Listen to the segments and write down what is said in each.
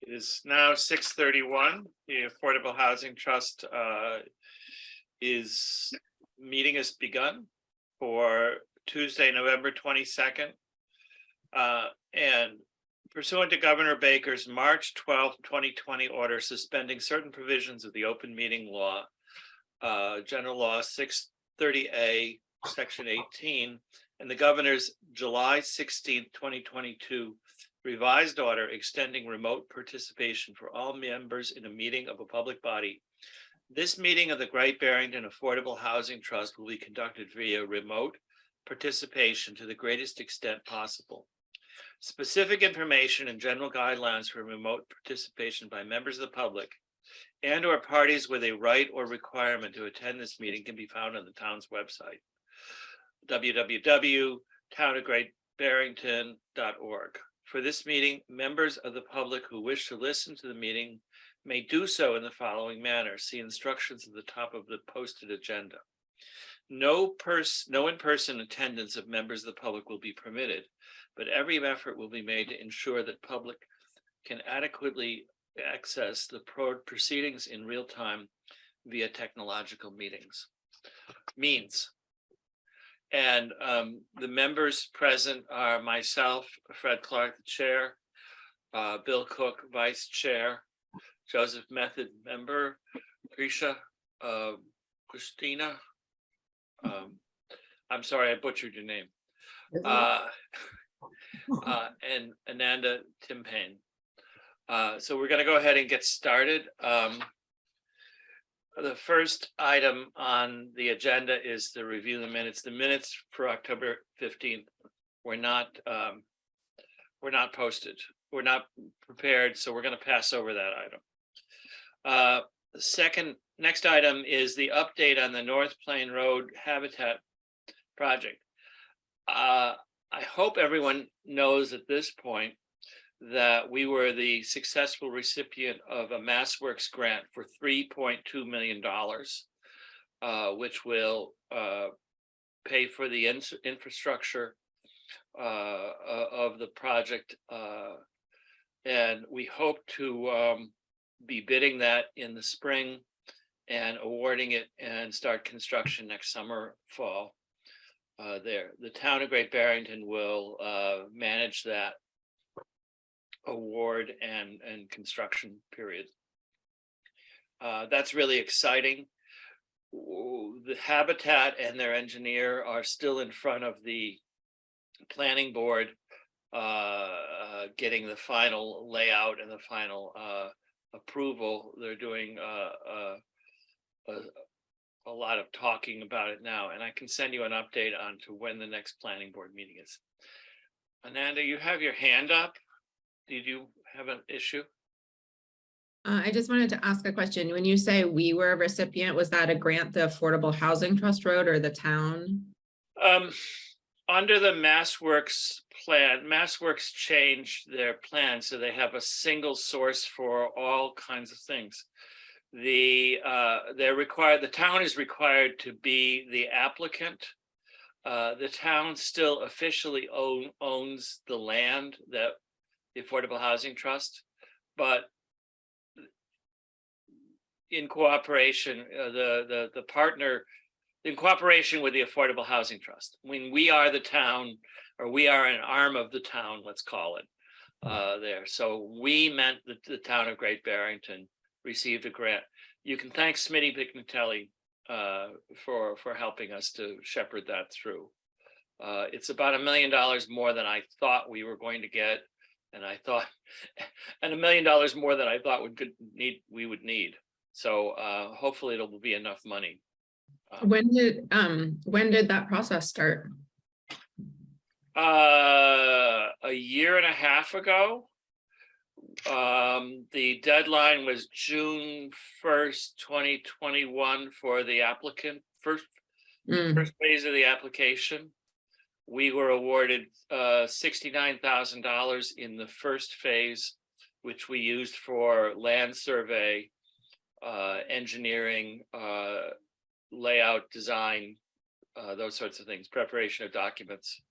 It is now 6:31. The Affordable Housing Trust meeting has begun for Tuesday, November 22nd. And pursuant to Governor Baker's March 12th, 2020 order suspending certain provisions of the open meeting law, General Law 630A, Section 18, and the governor's July 16th, 2022 revised order extending remote participation for all members in a meeting of a public body. This meeting of the Great Barrington Affordable Housing Trust will be conducted via remote participation to the greatest extent possible. Specific information and general guidelines for remote participation by members of the public and or parties with a right or requirement to attend this meeting can be found on the town's website, www.townofgreatbarrington.org. For this meeting, members of the public who wish to listen to the meeting may do so in the following manner. See instructions at the top of the posted agenda. No in-person attendance of members of the public will be permitted, but every effort will be made to ensure that public can adequately access the proceedings in real time via technological means. And the members present are myself, Fred Clark, the chair, Bill Cook, vice chair, Joseph Method, member, Grisha, Christina. I'm sorry, I butchered your name. And Ananda Timpane. So we're going to go ahead and get started. The first item on the agenda is to review the minutes. The minutes for October 15th were not posted. We're not prepared, so we're going to pass over that item. The next item is the update on the North Plain Road Habitat project. I hope everyone knows at this point that we were the successful recipient of a MassWorks grant for $3.2 million, which will pay for the infrastructure of the project. And we hope to be bidding that in the spring and awarding it and start construction next summer, fall. The town of Great Barrington will manage that award and construction period. That's really exciting. The Habitat and their engineer are still in front of the planning board, getting the final layout and the final approval. They're doing a lot of talking about it now, and I can send you an update on to when the next planning board meeting is. Ananda, you have your hand up. Did you have an issue? I just wanted to ask a question. When you say we were a recipient, was that a grant the Affordable Housing Trust wrote or the town? Under the MassWorks plan, MassWorks changed their plan so they have a single source for all kinds of things. The town is required to be the applicant. The town still officially owns the land that the Affordable Housing Trust, but in cooperation, the partner, in cooperation with the Affordable Housing Trust. When we are the town, or we are an arm of the town, let's call it there. So we meant that the town of Great Barrington received a grant. You can thank Smitty Pignatelli for helping us to shepherd that through. It's about $1 million more than I thought we were going to get. And $1 million more than I thought we would need. So hopefully it'll be enough money. When did that process start? A year and a half ago. The deadline was June 1st, 2021 for the applicant, first phase of the application. We were awarded $69,000 in the first phase, which we used for land survey, engineering, layout, design, those sorts of things, preparation of documents.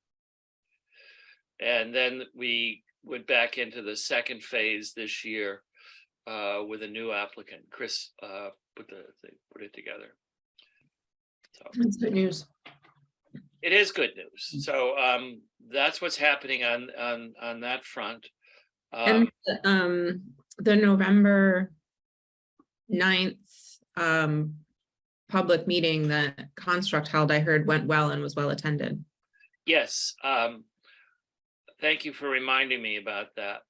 And then we went back into the second phase this year with a new applicant. Chris put it together. So That's good news. it is good news. So that's what's happening on that front. And the November 9th public meeting that Construct held, I heard went well and was well attended. Yes. Thank you for reminding me about that.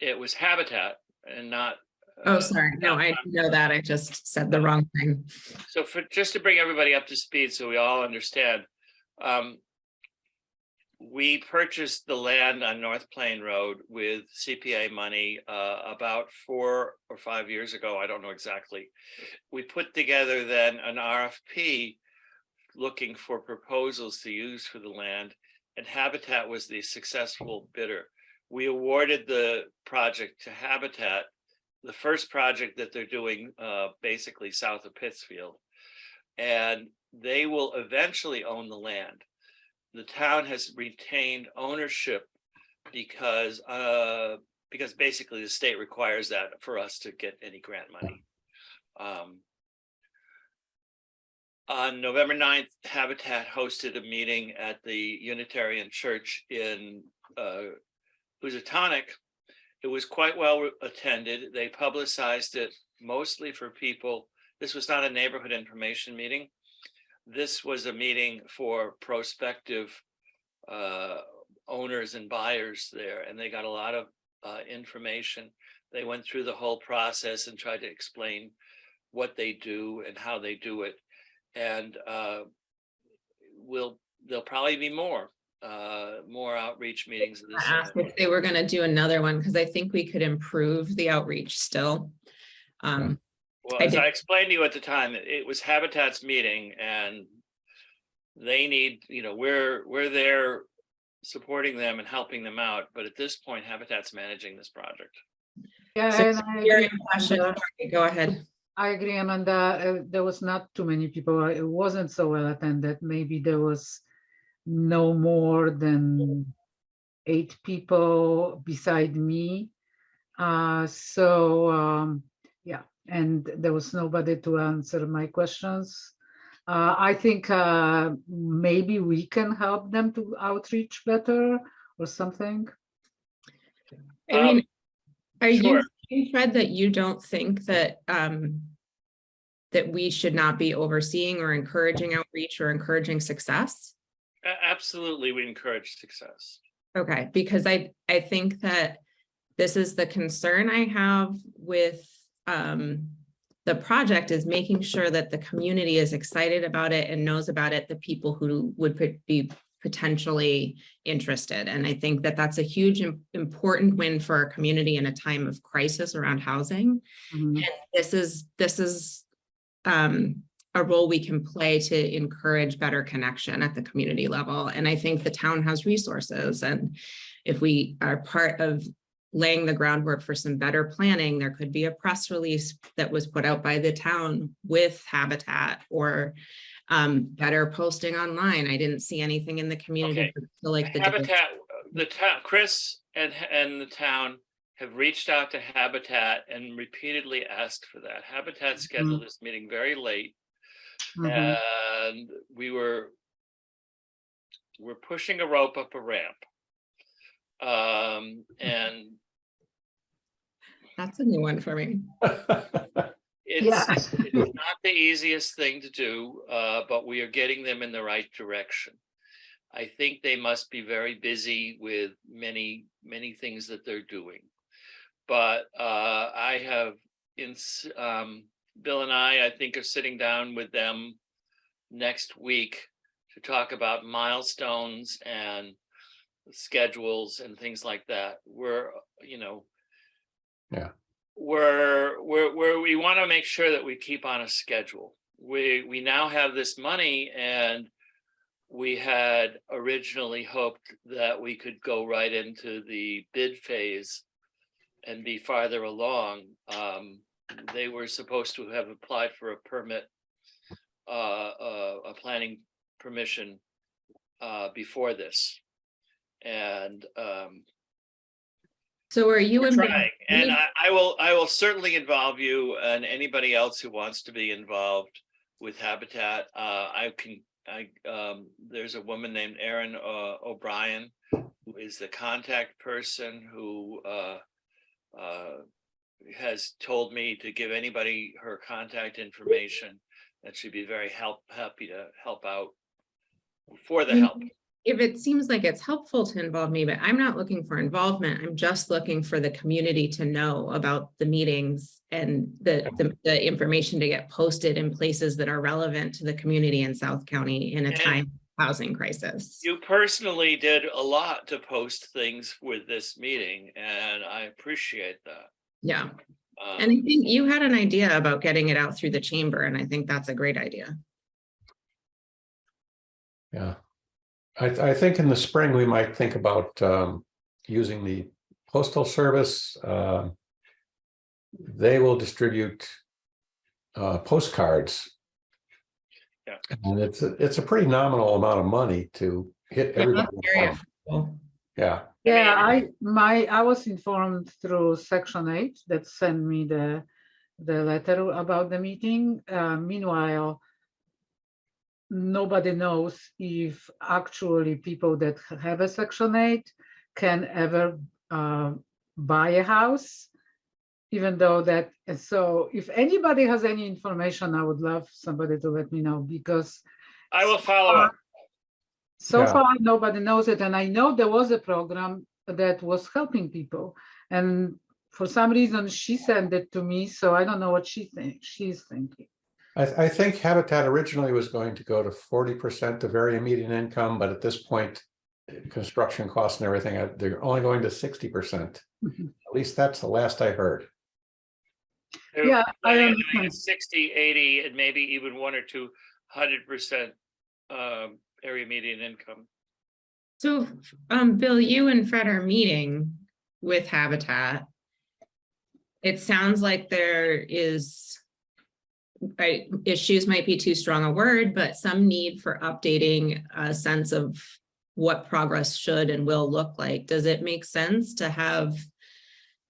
It was Habitat and not. Oh, sorry. No, I know that. I just said the wrong thing. So just to bring everybody up to speed so we all understand, we purchased the land on North Plain Road with CPA money about 4 or 5 years ago. I don't know exactly. We put together then an RFP looking for proposals to use for the land, and Habitat was the successful bidder. We awarded the project to Habitat, the first project that they're doing basically south of Pittsfield, and they will eventually own the land. The town has retained ownership because basically the state requires that for us to get any grant money. On November 9th, Habitat hosted a meeting at the Unitarian Church in Housatonic. It was quite well attended. They publicized it mostly for people. This was not a neighborhood information meeting. This was a meeting for prospective owners and buyers there, and they got a lot of information. They went through the whole process and tried to explain what they do and how they do it. And there'll probably be more outreach meetings of this. I asked if they were going to do another one because I think we could improve the outreach still. Well, as I explained to you at the time, it was Habitat's meeting, and they need, we're there supporting them and helping them out. But at this point, Habitat's managing this project. Yeah, So and I your agree, impression, Amanda. go ahead. I agree, Amanda. There was not too many people. It wasn't so well attended. Maybe there was no more than 8 people beside me. Yeah, and there was nobody to answer my questions. I think maybe we can help them to outreach better or something. I mean, are Sure. you saying, Fred, that you don't think that that we should not be overseeing or encouraging outreach or encouraging success? Absolutely, we encourage success. Okay, because I think that this is the concern I have with the project, is making sure that the community is excited about it and knows about it, the people who would be potentially interested. And I think that that's a huge important win for our community in a time of crisis around housing. Mhm. And this is a role we can play to encourage better connection at the community level. And I think the town has resources, and if we are part of laying the groundwork for some better planning, there could be a press release that was put out by the town with Habitat, or better posting online. I didn't see anything in the community. Okay. Like Habitat, the town, Chris and the town have reached out to Habitat and repeatedly asked for that. Habitat scheduled this meeting very late, and we're pushing a rope up a ramp. And that's a new one for me. it's not the easiest thing to do, but we are getting them in the right direction. I think they must be very busy with many things that they're doing. But I have, Bill and I think, are sitting down with them next week to talk about milestones and schedules and things like that. We want to make sure that we keep on a schedule. We now have this money, and we had originally hoped that we could go right into the bid phase and be farther along. They were supposed to have applied for a permit, a planning permission before this. And So are you we're in? trying, and I will certainly involve you and anybody else who wants to be involved with Habitat. There's a woman named Erin O'Brien, who is the contact person who has told me to give anybody her contact information. That she'd be very happy to help out for the help. If it seems like it's helpful to involve me, but I'm not looking for involvement. I'm just looking for the community to know about the meetings and the information to get posted in places that are relevant to the community in South County in a time of housing crisis. You personally did a lot to post things with this meeting, and I appreciate that. Yeah. And I think you had an idea about getting it out through the chamber, and I think that's a great idea. Yeah. I think in the spring, we might think about using the Postal Service. They will distribute postcards. Yeah. And it's a pretty nominal amount of money to hit everybody. Yeah. Yeah, I was informed through Section 8 that sent me the letter about the meeting. Meanwhile, nobody knows if actually people that have a Section 8 can ever buy a house, even though that. So if anybody has any information, I would love somebody to let me know, because I will follow up. so far nobody knows it. And I know there was a program that was helping people, and for some reason she sent it to me, so I don't know what she's thinking. I think Habitat originally was going to go to 40% of area median income, but at this point, construction costs and everything, they're only going to 60%. At least that's the last I heard. Yeah, I am understand. 60, 80, and maybe even 100 or 200% area median income. So, Bill, you and Fred are meeting with Habitat. It sounds like there is, issues might be too strong a word, but some need for updating a sense of what progress should and will look like. Does it make sense to have,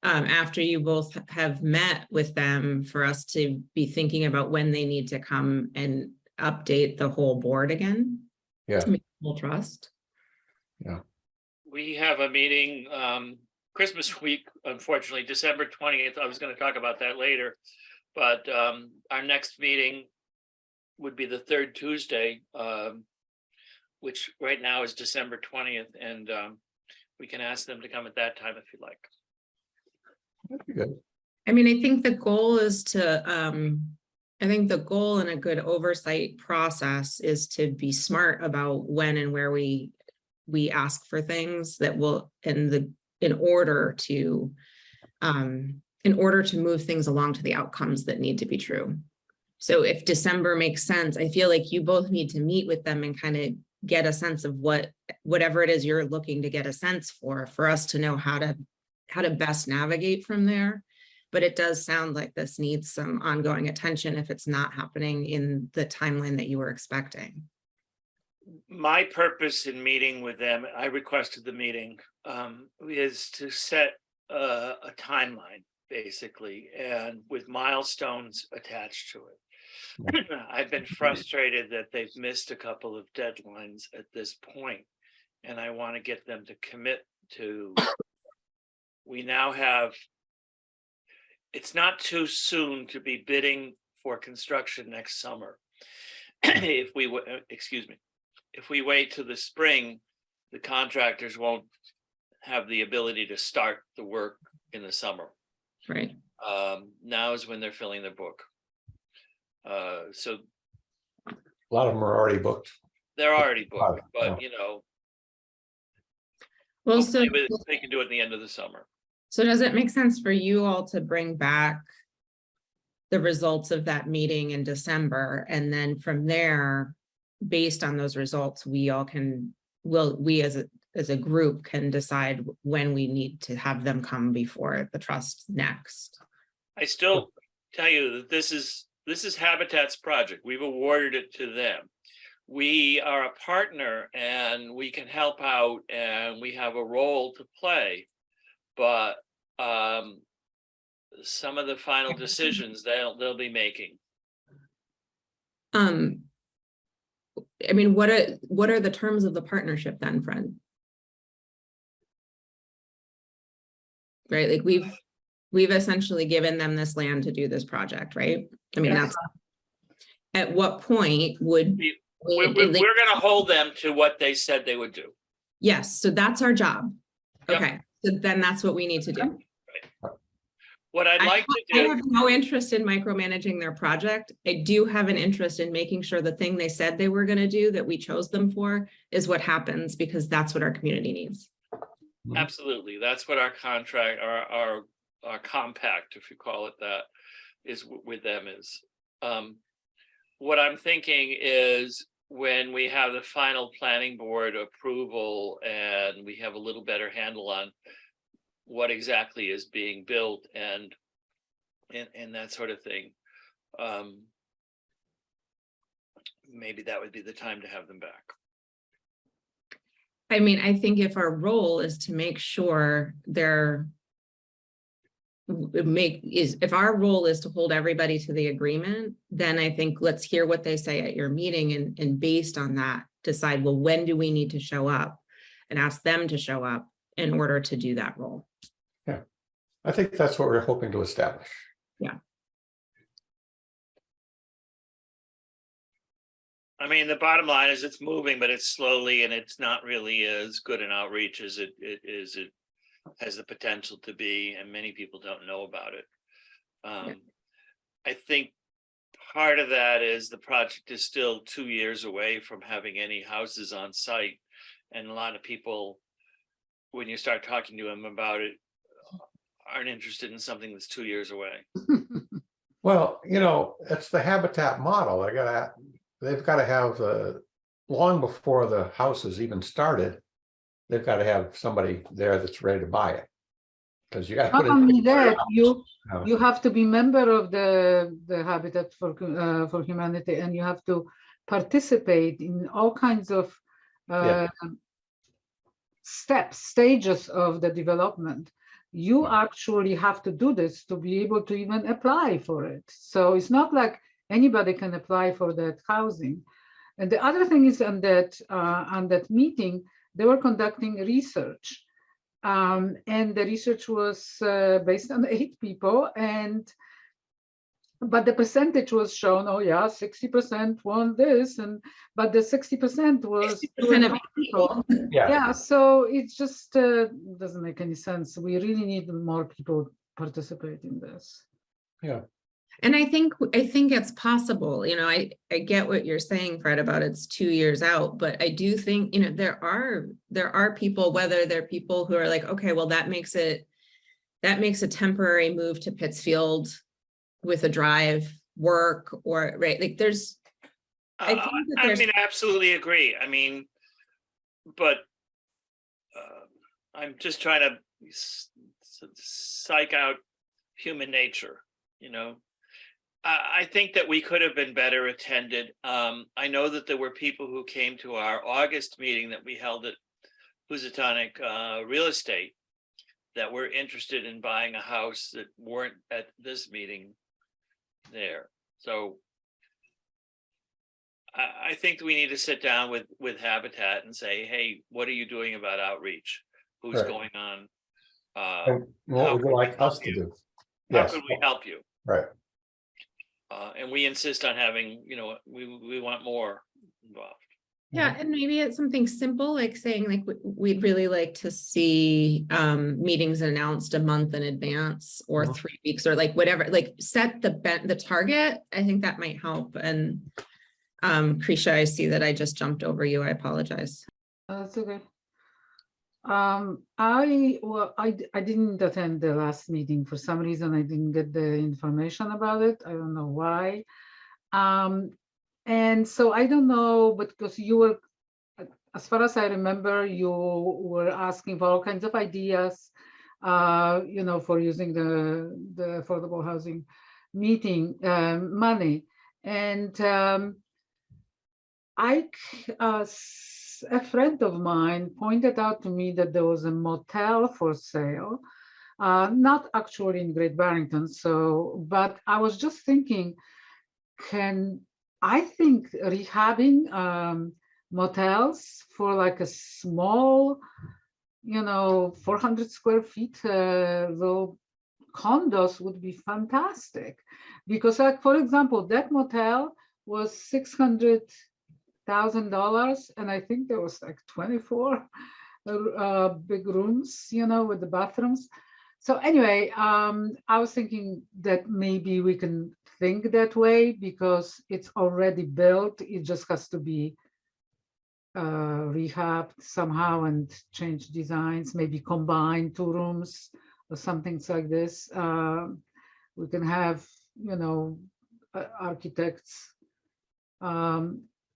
after you both have met with them, for us to be thinking about when they need to come and update the whole board again? Yeah. To make full trust. Yeah. We have a meeting Christmas week, unfortunately, December 20th. I was going to talk about that later, but our next meeting would be the third Tuesday, which right now is December 20th, and we can ask them to come at that time if you like. That'd be good. I mean, I think the goal is to, I think the goal in a good oversight process is to be smart about when and where we ask for things that will, in order to move things along to the outcomes that need to be true. So if December makes sense, I feel like you both need to meet with them and kind of get a sense of whatever it is you're looking to get a sense for us to know how to best navigate from there. But it does sound like this needs some ongoing attention if it's not happening in the timeline that you were expecting. My purpose in meeting with them, I requested the meeting, is to set a timeline, basically, and with milestones attached to it. I've been frustrated that they've missed a couple of deadlines at this point, and I want to get them to commit to. We now have, it's not too soon to be bidding for construction next summer. If we wait to the spring, the contractors won't have the ability to start the work in the summer. Right. Now is when they're filling their book. So A lot of them are already booked. they're already booked, but you know, Well, so they can do it at the end of the summer. So does it make sense for you all to bring back the results of that meeting in December? And then from there, based on those results, we as a group can decide when we need to have them come before the trust next. I still tell you that this is Habitat's project. We've awarded it to them. we are a partner and we can help out and we have a role to play. But some of the final decisions they'll be making. I mean, what are the terms of the partnership then, Fred? Right, like we've essentially given them this land to do this project, right? I mean, Yes. that's at what point would We're going to hold them to what they said they would do. yes, so that's our job. Yep. Okay, so then that's what we need to do. What I'd like to I do, have no interest in micromanaging their project. I do have an interest in making sure the thing they said they were going to do that we chose them for is what happens, because that's what our community needs. absolutely, that's what our contract, our compact, if you call it that, is with them is. What I'm thinking is when we have the final planning board approval and we have a little better handle on what exactly is being built and that sort of thing, maybe that would be the time to have them back. I mean, I think if our role is to make sure if our role is to hold everybody to the agreement, then I think let's hear what they say at your meeting and based on that, decide, well, when do we need to show up and ask them to show up in order to do that role. Yeah, I think that's what we're hoping to establish. Yeah. I mean, the bottom line is it's moving, but it's slowly and it's not really as good an outreach as it has the potential to be, and many people don't know about it. I think part of that is the project is still 2 years away from having any houses on site, and a lot of people, when you start talking to them about it, aren't interested in something that's 2 years away. Well, you know, it's the habitat model. They've got to have long before the house is even started, they've got to have somebody there that's ready to buy it. Because you got to Not put it. only that, you have to be member of the Habitat for Humanity, and you have to participate in all kinds of stages of the development. You actually have to do this to be able to even apply for it. So it's not like anybody can apply for that housing. And the other thing is on that meeting, they were conducting research. And the research was based on 8 people, but the percentage was shown, oh yeah, 60% want this, but the 60% was 60% of people. Yeah, so it just doesn't make any sense. We really need more people participate in this. Yeah. And I think it's possible, you know, I get what you're saying, Fred, about it's 2 years out, but I do think, you know, there are people, whether they're people who are like, okay, well, that makes a temporary move to Pittsfield with a drive work, or right, like there's, I mean, I absolutely agree. I mean, but I'm just trying to psych out human nature, you know. I think that we could have been better attended. I know that there were people who came to our August meeting that we held at Housatonic Real Estate that were interested in buying a house that weren't at this meeting there. So I think we need to sit down with Habitat and say, hey, what are you doing about outreach? Who's going on? And what would you like us to do? How could we help you? Right. And we insist on having, you know, we want more involved. Yeah, and maybe it's something simple like saying like we'd really like to see meetings announced a month in advance or 3 weeks or like whatever, like set the target. I think that might help. And Krisha, I see that I just jumped over you. I apologize. That's okay. I didn't attend the last meeting for some reason. I didn't get the information about it. I don't know why. And so I don't know, but because you were, as far as I remember, you were asking for all kinds of ideas, you know, for using the affordable housing meeting money. And a friend of mine pointed out to me that there was a motel for sale, not actually in Great Barrington. So, but I was just thinking, I think rehabbing motels for like a small, 400 square feet little condos would be fantastic, because like, for example, that motel was $600,000, and I think there was like 24 big rooms, with the bathrooms. So anyway, I was thinking that maybe we can think that way because it's already built. It just has to be rehabbed somehow and change designs, maybe combine 2 rooms or something like this. We can have, architects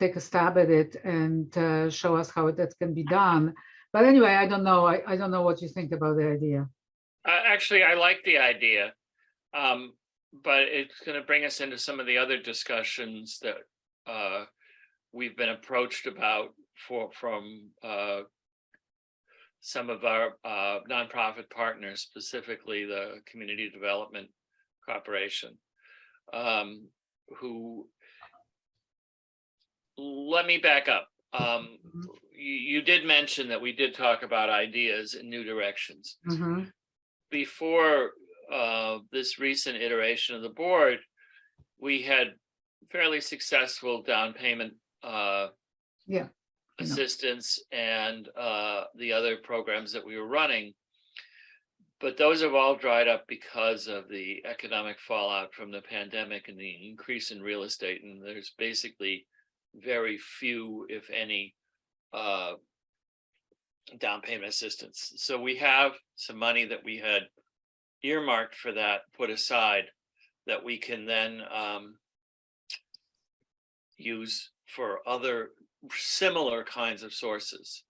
take a stab at it and show us how that can be done. But anyway, I don't know. I don't know what you think about the idea. Actually, I like the idea, but it's going to bring us into some of the other discussions that we've been approached about from some of our nonprofit partners, specifically the Community Development Corporation, who, let me back up. You did mention that we did talk about ideas in new directions. Mm-hmm. Before this recent iteration of the board, we had fairly successful down payment assistance and the other programs that we were running. But those have all dried up because of the economic fallout from the pandemic and the increase in real estate. And there's basically very few, if any, down payment assistance. So we have some money that we had earmarked for that, put aside, that we can then use for other similar kinds of sources.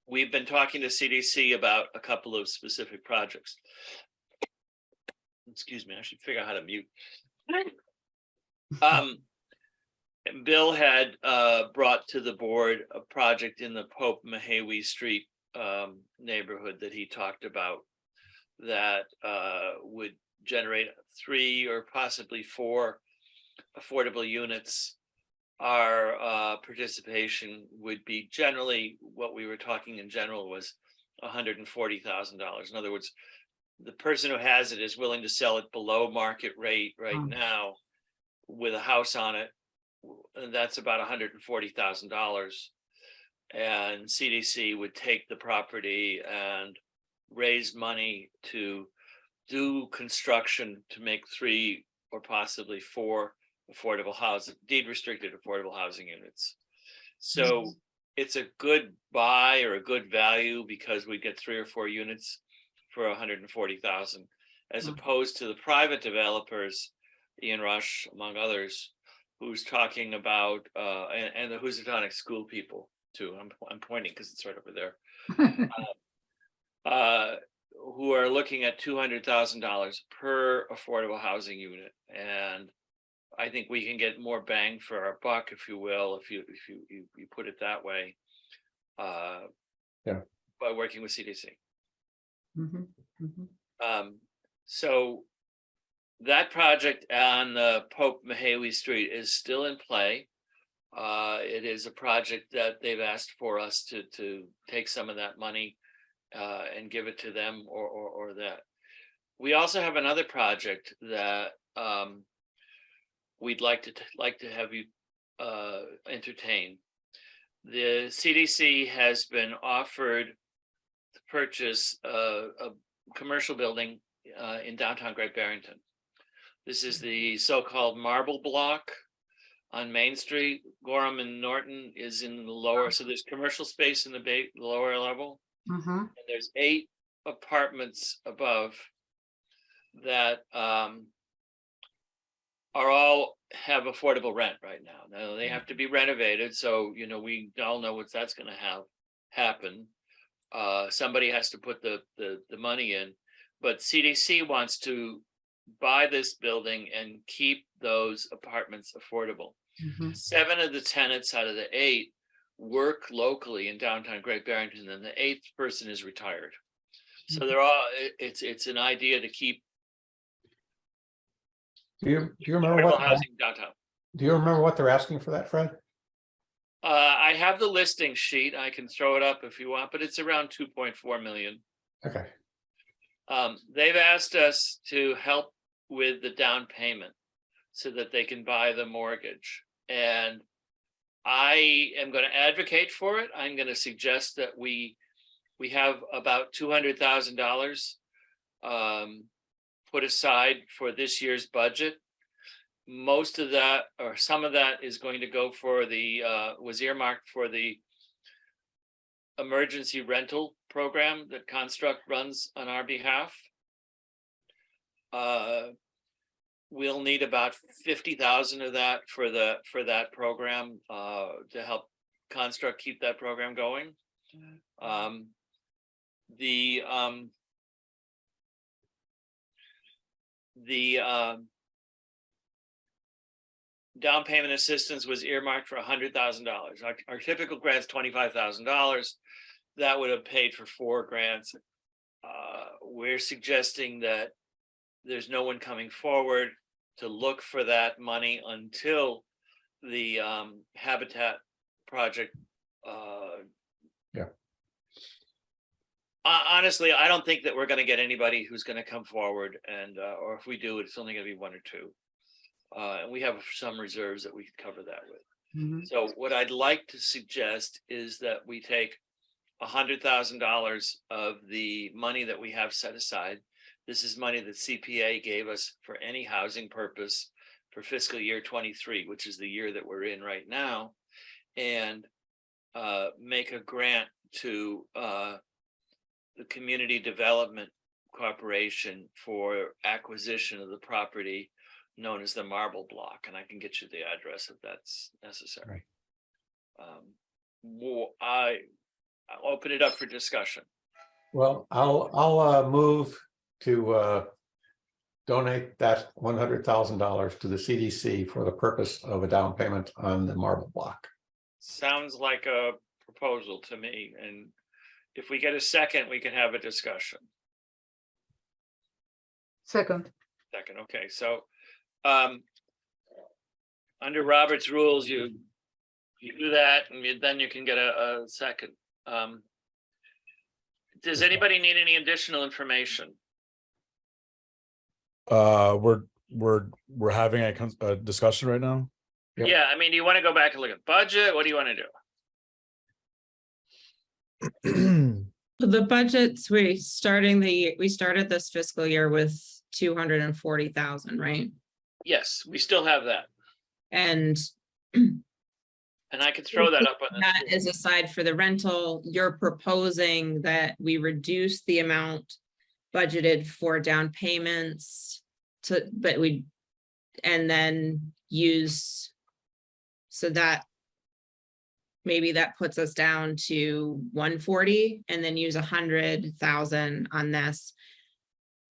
We've been talking to CDC about a couple of specific projects. Excuse me, I should figure out how to mute. Bill had brought to the board a project in the Pope Mahawi Street neighborhood that he talked about that would generate 3 or possibly 4 affordable units. Our participation would be generally, what we were talking in general was $140,000. In other words, the person who has it is willing to sell it below market rate right now with a house on it. And that's about $140,000. And CDC would take the property and raise money to do construction to make 3 or possibly 4 affordable housing, deed restricted affordable housing units. So it's a good buy or a good value because we get 3 or 4 units for $140,000, as opposed to the private developers, Ian Rush, among others, who's talking about, and the Housatonic school people too. I'm pointing because it's right over there. Who are looking at $200,000 per affordable housing unit, and I think we can get more bang for our buck, if you will, if you put it that way. By working with CDC. So that project on the Pope Mahawi Street is still in play. It is a project that they've asked for us to take some of that money and give it to them, or that. We also have another project that we'd like to have you entertain. The CDC has been offered to purchase a commercial building in downtown Great Barrington. This is the so-called Marble Block on Main Street. Gorham and Norton is in the lower, so there's commercial space in the lower level. And there's 8 apartments above that are all have affordable rent right now. Now they have to be renovated, so we all know what that's going to happen. Somebody has to put the money in, but CDC wants to buy this building and keep those apartments affordable. 7 of the tenants out of the 8 work locally in downtown Great Barrington, and the 8th person is retired. So they're all, it's an idea to keep Do you remember affordable what, housing downtown. do you remember what they're asking for that, Fred? I have the listing sheet. I can throw it up if you want, but it's around 2.4 million. Okay, They've asked us to help with the down payment so that they can buy the mortgage. And I am going to advocate for it. I'm going to suggest that we have about $200,000 put aside for this year's budget. Most of that, or some of that, is going to go for the was earmarked for the emergency rental program that Construct runs on our behalf. We'll need about 50,000 of that for that program to help Construct keep that program going. The down payment assistance was earmarked for $100,000. Our typical grant's $25,000. That would have paid for 4 grants. We're suggesting that there's no one coming forward to look for that money until the Habitat project. Honestly, I don't think that we're going to get anybody who's going to come forward, and or if we do, it's only going to be 1 or 2. And we have some reserves that we could cover that with. So what I'd like to suggest is that we take $100,000 of the money that we have set aside. This is money that CPA gave us for any housing purpose for fiscal year 23, which is the year that we're in right now, and make a grant to the Community Development Corporation for acquisition of the property known as the Marble Block, and I can get you the address if that's necessary. I'll open it up for discussion. well, I'll move to donate that $100,000 to the CDC for the purpose of a down payment on the Marble Block. Sounds like a proposal to me, and if we get a second, we can have a discussion. Second. Okay, so under Robert's rules, you do that, and then you can get a second. Does anybody need any additional information? We're having a discussion right now. Yep. Yeah, I mean, do you want to go back and look at budget? What do you want to do? The budgets, we started this fiscal year with 240,000, right? Yes, we still have that, And and I could throw that up on the that screen. is aside for the rental. You're proposing that we reduce the amount budgeted for down payments and then use, so that maybe that puts us down to 140 and then use 100,000 on this.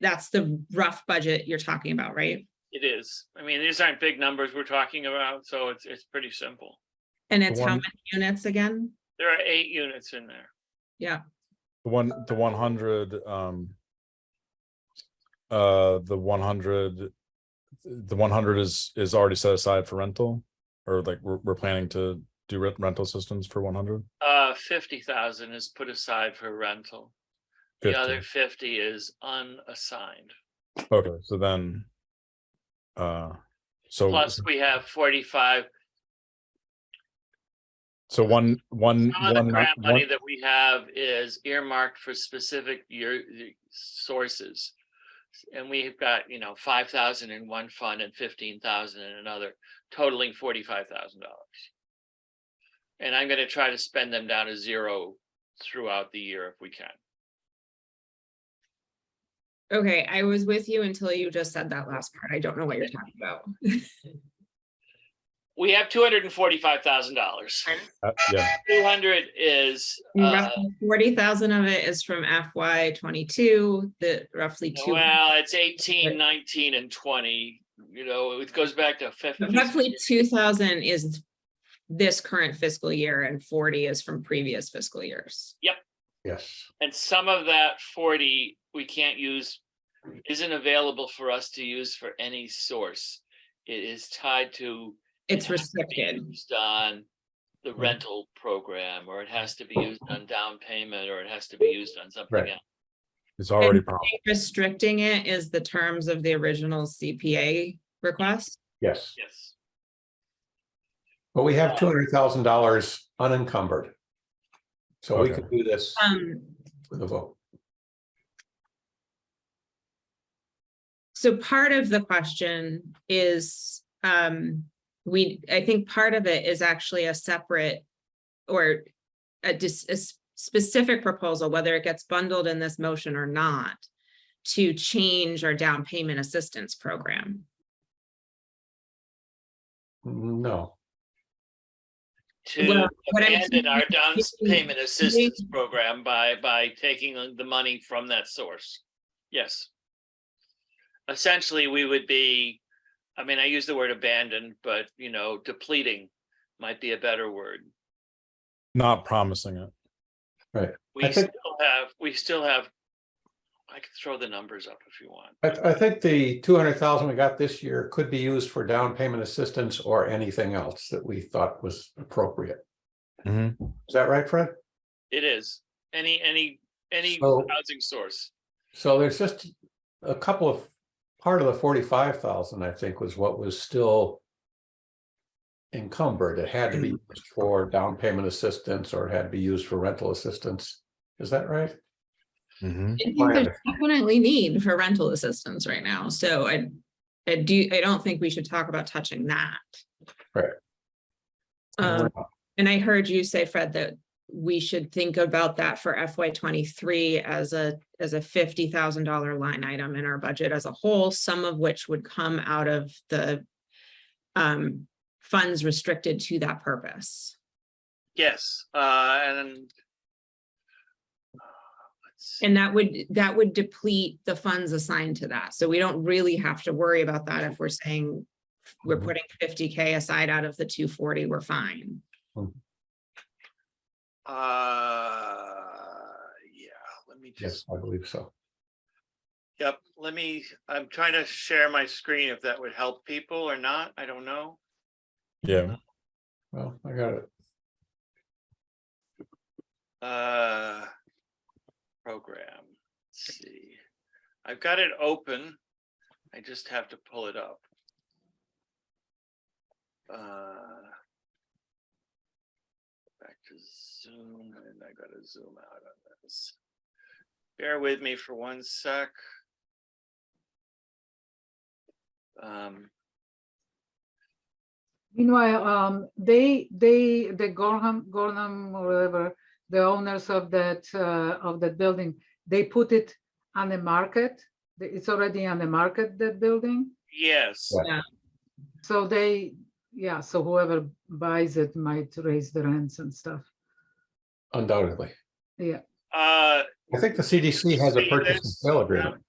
That's the rough budget you're talking about, right? It is. I mean, these aren't big numbers we're talking about, so it's pretty simple. And it's how one- many units again? There are 8 units in there. Yeah. The 100, the 100 is already set aside for rental, or like we're planning to do rental systems for 100. 50,000 is put aside for rental. The 50. other 50 is unassigned. Okay, so then, so Plus, we have 45. so one Some of the grant money that we have is earmarked for specific sources. And we've got, 5,000 in one fund and 15,000 in another, totaling $45,000. And I'm going to try to spend them down to 0 throughout the year if we can. Okay, I was with you until you just said that last part. I don't know what you're talking about. We have $245,000. Yeah, 200 is, Roughly 40,000 of it is from FY 22, the roughly two. well, it's 18, 19, and 20, you know, it goes back to 50. Roughly 2,000 is this current fiscal year and 40 is from previous fiscal years. Yes, And some of that 40 we can't use, isn't available for us to use for any source. It is tied to. It's it has to be restricted. used on the rental program, or it has to be used on down payment, or it has to be used on something Right. else. it's already. And restricting it is the terms of the original CPA request. yes. Yes. But we have $200,000 unencumbered. So we Okay. could do this with a vote. So part of the question is, I think part of it is actually a separate or a specific proposal, whether it gets bundled in this motion or not, to change our down payment assistance program. No, To Well, what I'm abandon our down saying- payment assistance program by taking the money from that source. Yes. Essentially, we would be, I mean, I use the word abandoned, but you know, depleting might be a better word. Not promising it. We I think- still have, I can throw the numbers up if you want. I think the 200,000 we got this year could be used for down payment assistance or anything else that we thought was appropriate. Mhm. Is that right, Fred? It is, any So- housing source. So there's just a couple of, part of the 45,000, I think, was what was still encumbered. It had to be used for down payment assistance or it had to be used for rental assistance. Is that right? Mhm. I think there's definitely need for rental assistance right now, so I don't think we should talk about touching that. Right. And I heard you say, Fred, that we should think about that for FY 23 as a $50,000 line item in our budget as a whole, some of which would come out of the funds restricted to that purpose. Yes, and And that would deplete the funds assigned to that. So we don't really have to worry about that if we're saying we're Mhm. putting 50K aside out of the 240, we're fine. yeah, let me Yes, just, I believe so. yep, I'm trying to share my screen if that would help people or not, I don't know. Yeah, Well, I got it. Program, let's see. I've got it open. I just have to pull it up. Back to Zoom, and I gotta zoom out on this. Bear with me for one sec. Meanwhile, the Gorham or whatever, the owners of that building, they put it on the market. It's already on the market, that building. Yes, Yeah. So so whoever buys it might raise the rents and stuff. Undoubtedly. Yeah. uh, I think the CDC has a See purchase and this? sale agreement.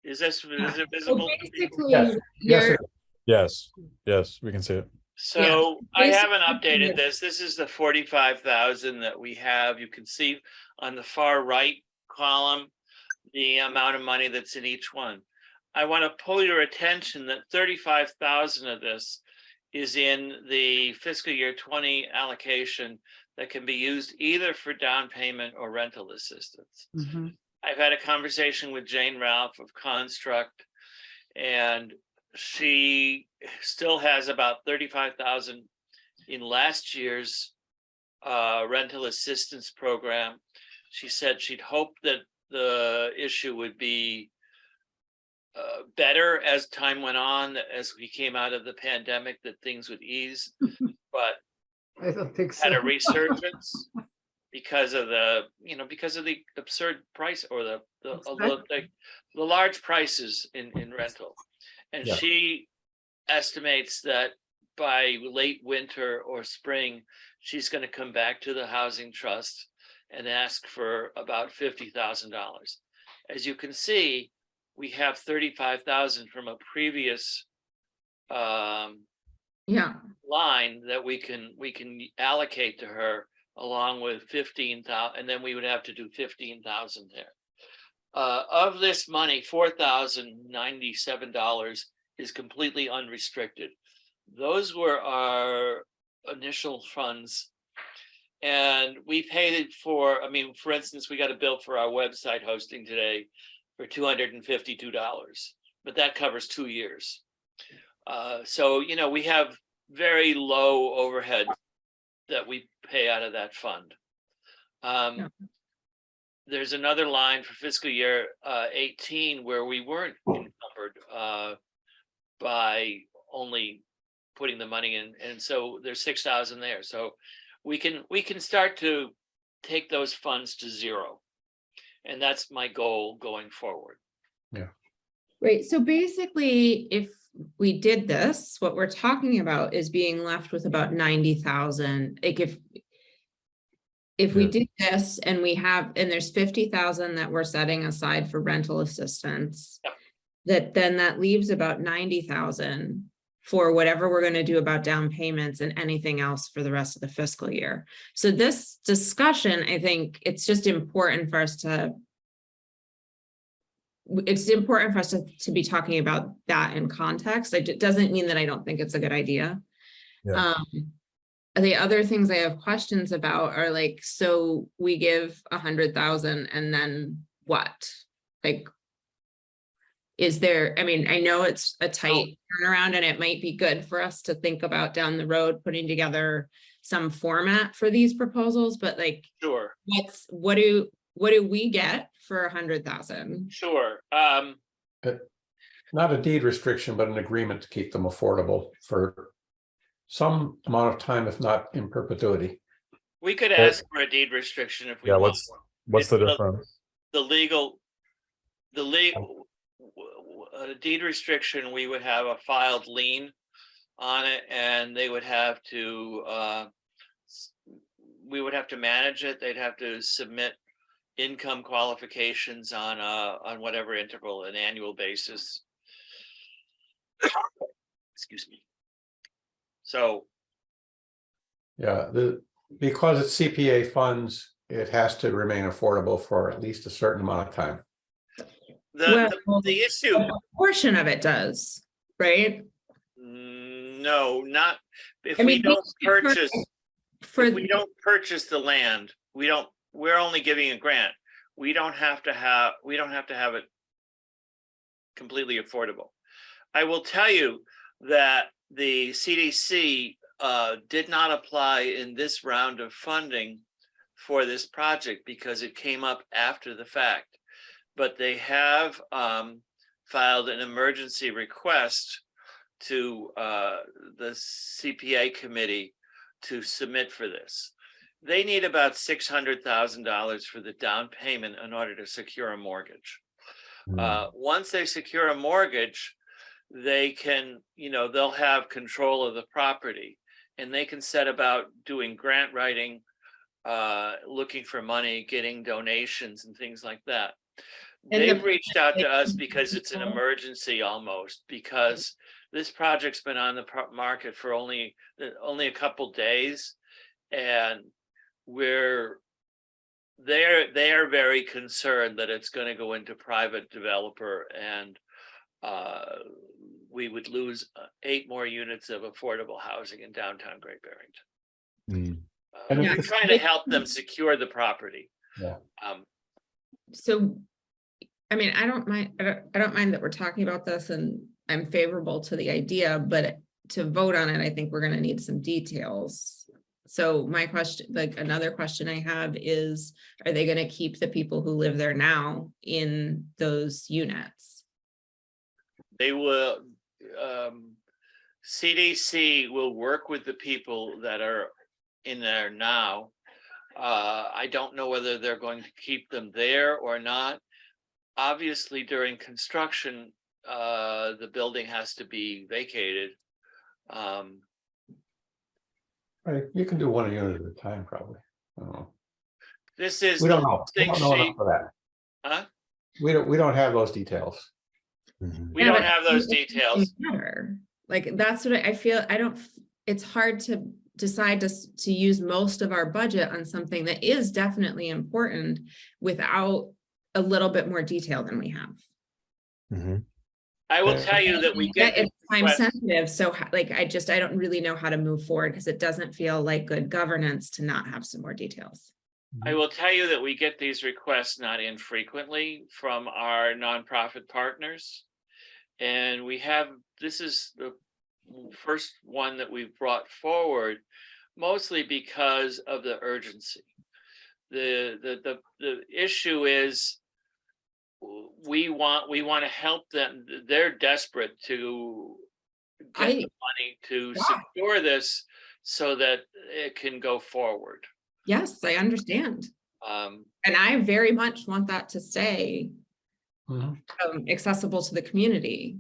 is it So visible? to people? basically, Yes. Yes, you're- yes, yes, we can see it. So I haven't basically, updated this. This is the 45,000 that we have. You can see on the far right column, the amount of money that's in each one. I want to pull your attention that 35,000 of this is in the fiscal year 20 allocation that can be used either for down payment or rental assistance. Mhm. I've had a conversation with Jane Ralph of Construct, and she still has about 35,000 in last year's rental assistance program. She said she'd hoped that the issue would be better as time went on, as we came out of the pandemic, that things would ease, but I don't think had a so. resurgence because of the absurd price or the large prices in rental. And Yeah. she estimates that by late winter or spring, she's going to come back to the Housing Trust and ask for about $50,000. As you can see, we have 35,000 from a previous Yeah, line that we can allocate to her, along with 15,000, and then we would have to do 15,000 there. Of this money, $4,097 is completely unrestricted. Those were our initial funds. And we paid it for, I mean, for instance, we got a bill for our website hosting today for $252, but that covers 2 years. So, you know, we have very low overhead that we pay out of that fund. There's another line for fiscal year 18 where we weren't encumbered by only putting the money in, and so there's 6,000 there. So we can start to take those funds to zero, and that's my goal going forward. right. So basically, if we did this, what we're talking about is being left with about 90,000. Like if we Yeah. did this and there's 50,000 that we're setting aside for rental assistance, Yep. that leaves about 90,000 for whatever we're going to do about down payments and anything else for the rest of the fiscal year. So this discussion, I think it's just important for us to be talking about that in context. It doesn't mean that I don't think it's a good idea. Yeah. The other things I have questions about are like, so we give 100,000 and then what? Like, is there, I mean, I know it's a tight turnaround and it might be good for us to think about down the road, putting together some format for these proposals, but like, Sure. what do we get for 100,000? Sure. Not a deed restriction, but an agreement to keep them affordable for some amount of time, if not in perpetuity. We could ask for a deed restriction if we Yeah, want. what's the It's difference? The legal deed restriction, we would have a filed lien on it, and they would have to we would have to manage it. They'd have to submit income qualifications on whatever interval, an annual basis. Excuse me. So Yeah, because it's CPA funds, it has to remain affordable for at least a certain amount of time. the issue, A portion of it does, right? no, not if I we mean, don't purchase. For If we don't purchase the land, we're only giving a grant. We don't have to have it completely affordable. I will tell you that the CDC did not apply in this round of funding for this project because it came up after the fact, but they have filed an emergency request to the CPA committee to submit for this. They need about $600,000 for the down payment in order to secure a mortgage. Once they secure a mortgage, they can, they'll have control of the property, and they can set about doing grant writing, looking for money, getting donations and things like that. And They've reached out to us because it's an emergency almost, because this project's been on the market for only a couple days, and they are very concerned that it's going to go into private developer, and we would lose 8 more units of affordable housing in downtown Great Barrington. And We're trying to help them secure the property. Yeah. So, I mean, I don't mind that we're talking about this, and I'm favorable to the idea, but to vote on it, I think we're going to need some details. So my question, like another question I have is, are they going to keep the people who live there now in those units? They will, CDC will work with the people that are in there now. I don't know whether they're going to keep them there or not. Obviously, during construction, the building has to be vacated. Right, you can do one unit at a time, probably. I don't know. This is We the don't know. We listing don't know sheet. enough for that. Huh? We don't have those details. We don't have those details. Matter. Like, that's what I feel, it's hard to decide to use most of our budget on something that is definitely important without a little bit more detail than we have. I will tell you that we get That it's time requests. sensitive, so like, I don't really know how to move forward, because it doesn't feel like good governance to not have some more details. I will tell you that we get these requests not infrequently from our nonprofit partners. And this is the first one that we've brought forward, mostly because of the urgency. The issue is we want to help them. They're desperate to get the money to secure this so that it can go forward. Yes, I understand. Um, And I very much want that to stay accessible to the community.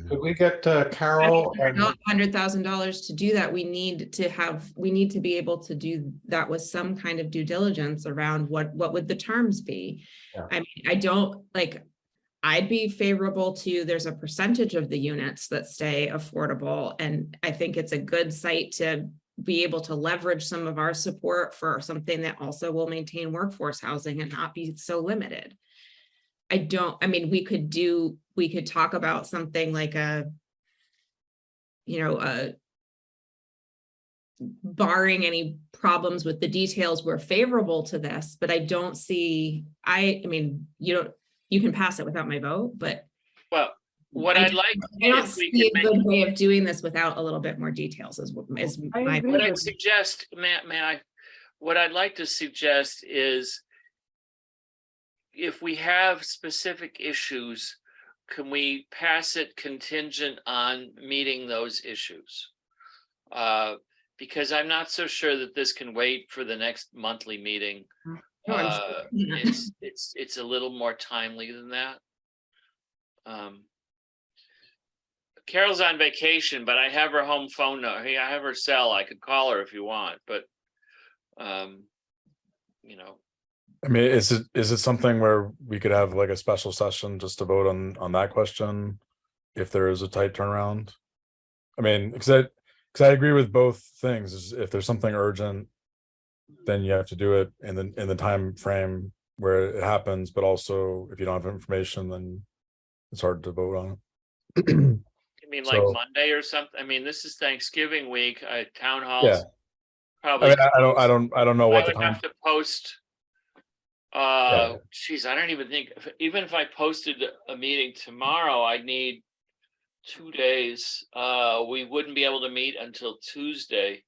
Could we get Carol and $100,000 to do that. We need to be able to do that with some kind of due diligence around what would the terms be. Yeah. I mean, I'd be favorable to, there's a percentage of the units that stay affordable. And I think it's a good site to be able to leverage some of our support for something that also will maintain workforce housing and not be so limited. We could talk about something like barring any problems with the details, we're favorable to this, but I don't see, you can pass it without my vote, but well, what I'd like, I don't if we see could a good way of doing this without a little bit more details is I my. agree. what I'd suggest, what I'd like to suggest is if we have specific issues, can we pass it contingent on meeting those issues? Because I'm not so sure that this can wait for the next monthly meeting. No, I'm sure. It's a little more timely than that. Carol's on vacation, but I have her home phone number. I have her cell. I could call her if you want, but I mean, is it something where we could have like a special session just to vote on that question if there is a tight turnaround? I mean, because I agree with both things. Is if there's something urgent, then you have to do it in the time frame where it happens. But also, if you don't have information, then it's hard to vote on it. I mean, like So- Monday or something. I mean, this is Thanksgiving week. Town halls Yeah. probably. I mean, I don't know what I the would time. have to post. Yeah. Geez, I don't even think, even if I posted a meeting tomorrow, I'd need 2 days. We wouldn't be able to meet until Tuesday.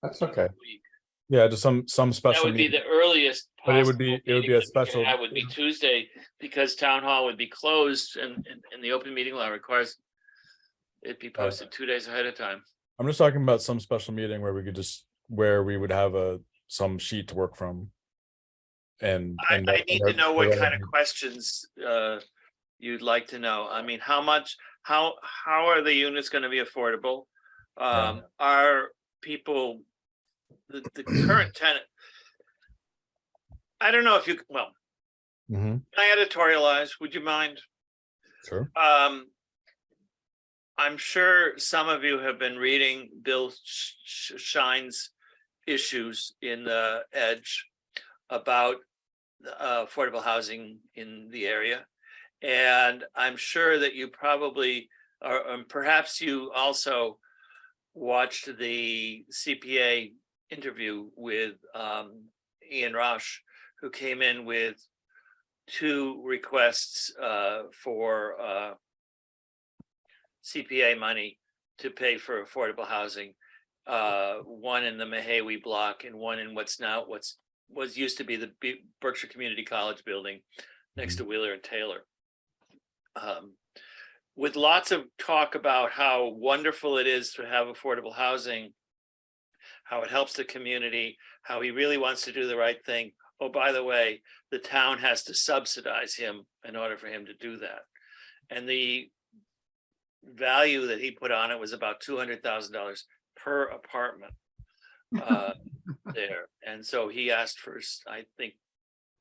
that's okay. week. Yeah, just some That special would be meeting. the earliest. But it would be possible a meeting that we could special. have would be Tuesday, because town hall would be closed and the open meeting law requires it be posted 2 days ahead of time. I'm just talking about some special meeting where we would have some sheet to work from. And I need to know what kind of questions you'd like to know. I mean, how are the units going to be affordable? Are people, the current tenant? I don't know if you, well, Mhm, can I editorialize? Would you mind? sure. I'm sure some of you have been reading Bill Shine's issues in the Edge about affordable housing in the area. And I'm sure that you probably are, perhaps you also watched the CPA interview with Ian Rush, who came in with 2 requests for CPA money to pay for affordable housing. One in the Mahawi block and one in was used to be the Berkshire Community College building next to Wheeler and Taylor. With lots of talk about how wonderful it is to have affordable housing, how it helps the community, how he really wants to do the right thing. Oh, by the way, the town has to subsidize him in order for him to do that. And the value that he put on it was about $200,000 per apartment there. And so he asked for, I think,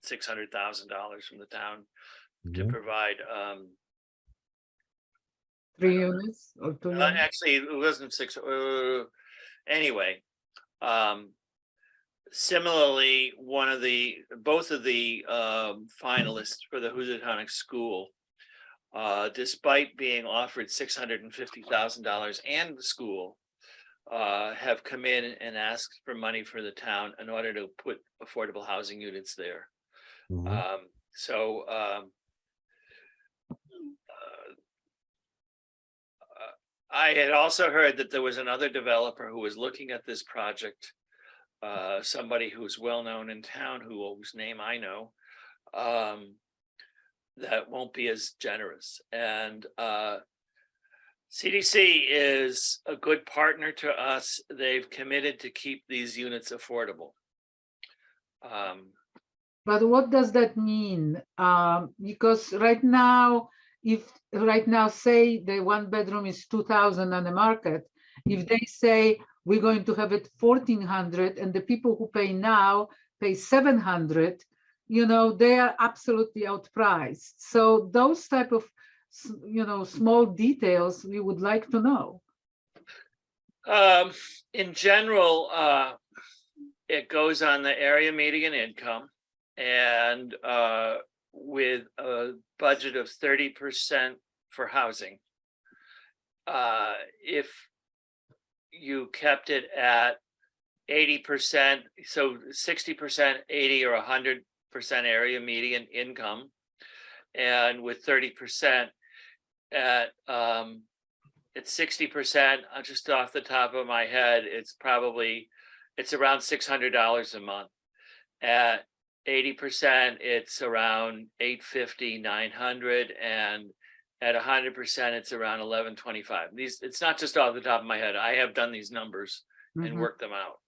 $600,000 from the town to Mhm. provide, 3 units or 2 units? actually, it wasn't six, anyway. Similarly, both of the finalists for the Housatonic School, despite being offered $650,000 and the school, have come in and asked for money for the town in order to put affordable housing units there. Mhm. So I had also heard that there was another developer who was looking at this project, somebody who's well known in town, whose name I know, that won't be as generous. And CDC is a good partner to us. They've committed to keep these units affordable. But what does that mean? Because right now, say the 1 bedroom is 2,000 on the market, if they say we're going to have it 1,400 and the people who pay now pay 700, they are absolutely outpriced. So those type of, small details we would like to know. In general, it goes on the area median income, and with a budget of 30% for housing. If you kept it at 80%, so 60%, 80 or 100% area median income, and with 30% at 60%, just off the top of my head, it's around $600 a month. At 80%, it's around $850, $900, and at 100%, it's around $1,125. It's not just off the top of my head. I have done these numbers and worked them out.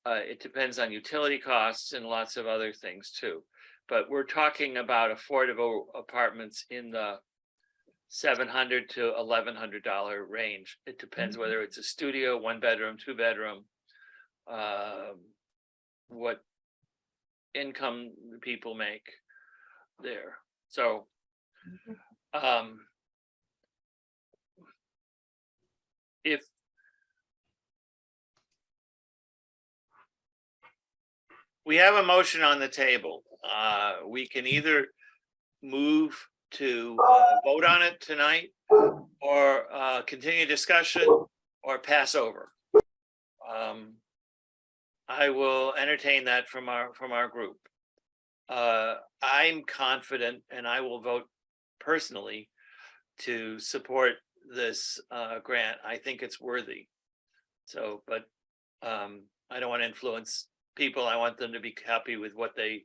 It depends on utility costs and lots of other things too. But we're talking about affordable apartments in the $700 to $1,100 range. It depends whether it's a studio, 1 bedroom, 2 bedroom, what income people make there. So if we have a motion on the table, we can either move to vote on it tonight, or continue discussion, or pass over. I will entertain that from our group. I'm confident, and I will vote personally to support this grant. I think it's worthy. So, but I don't want to influence people. I want them to be happy with what they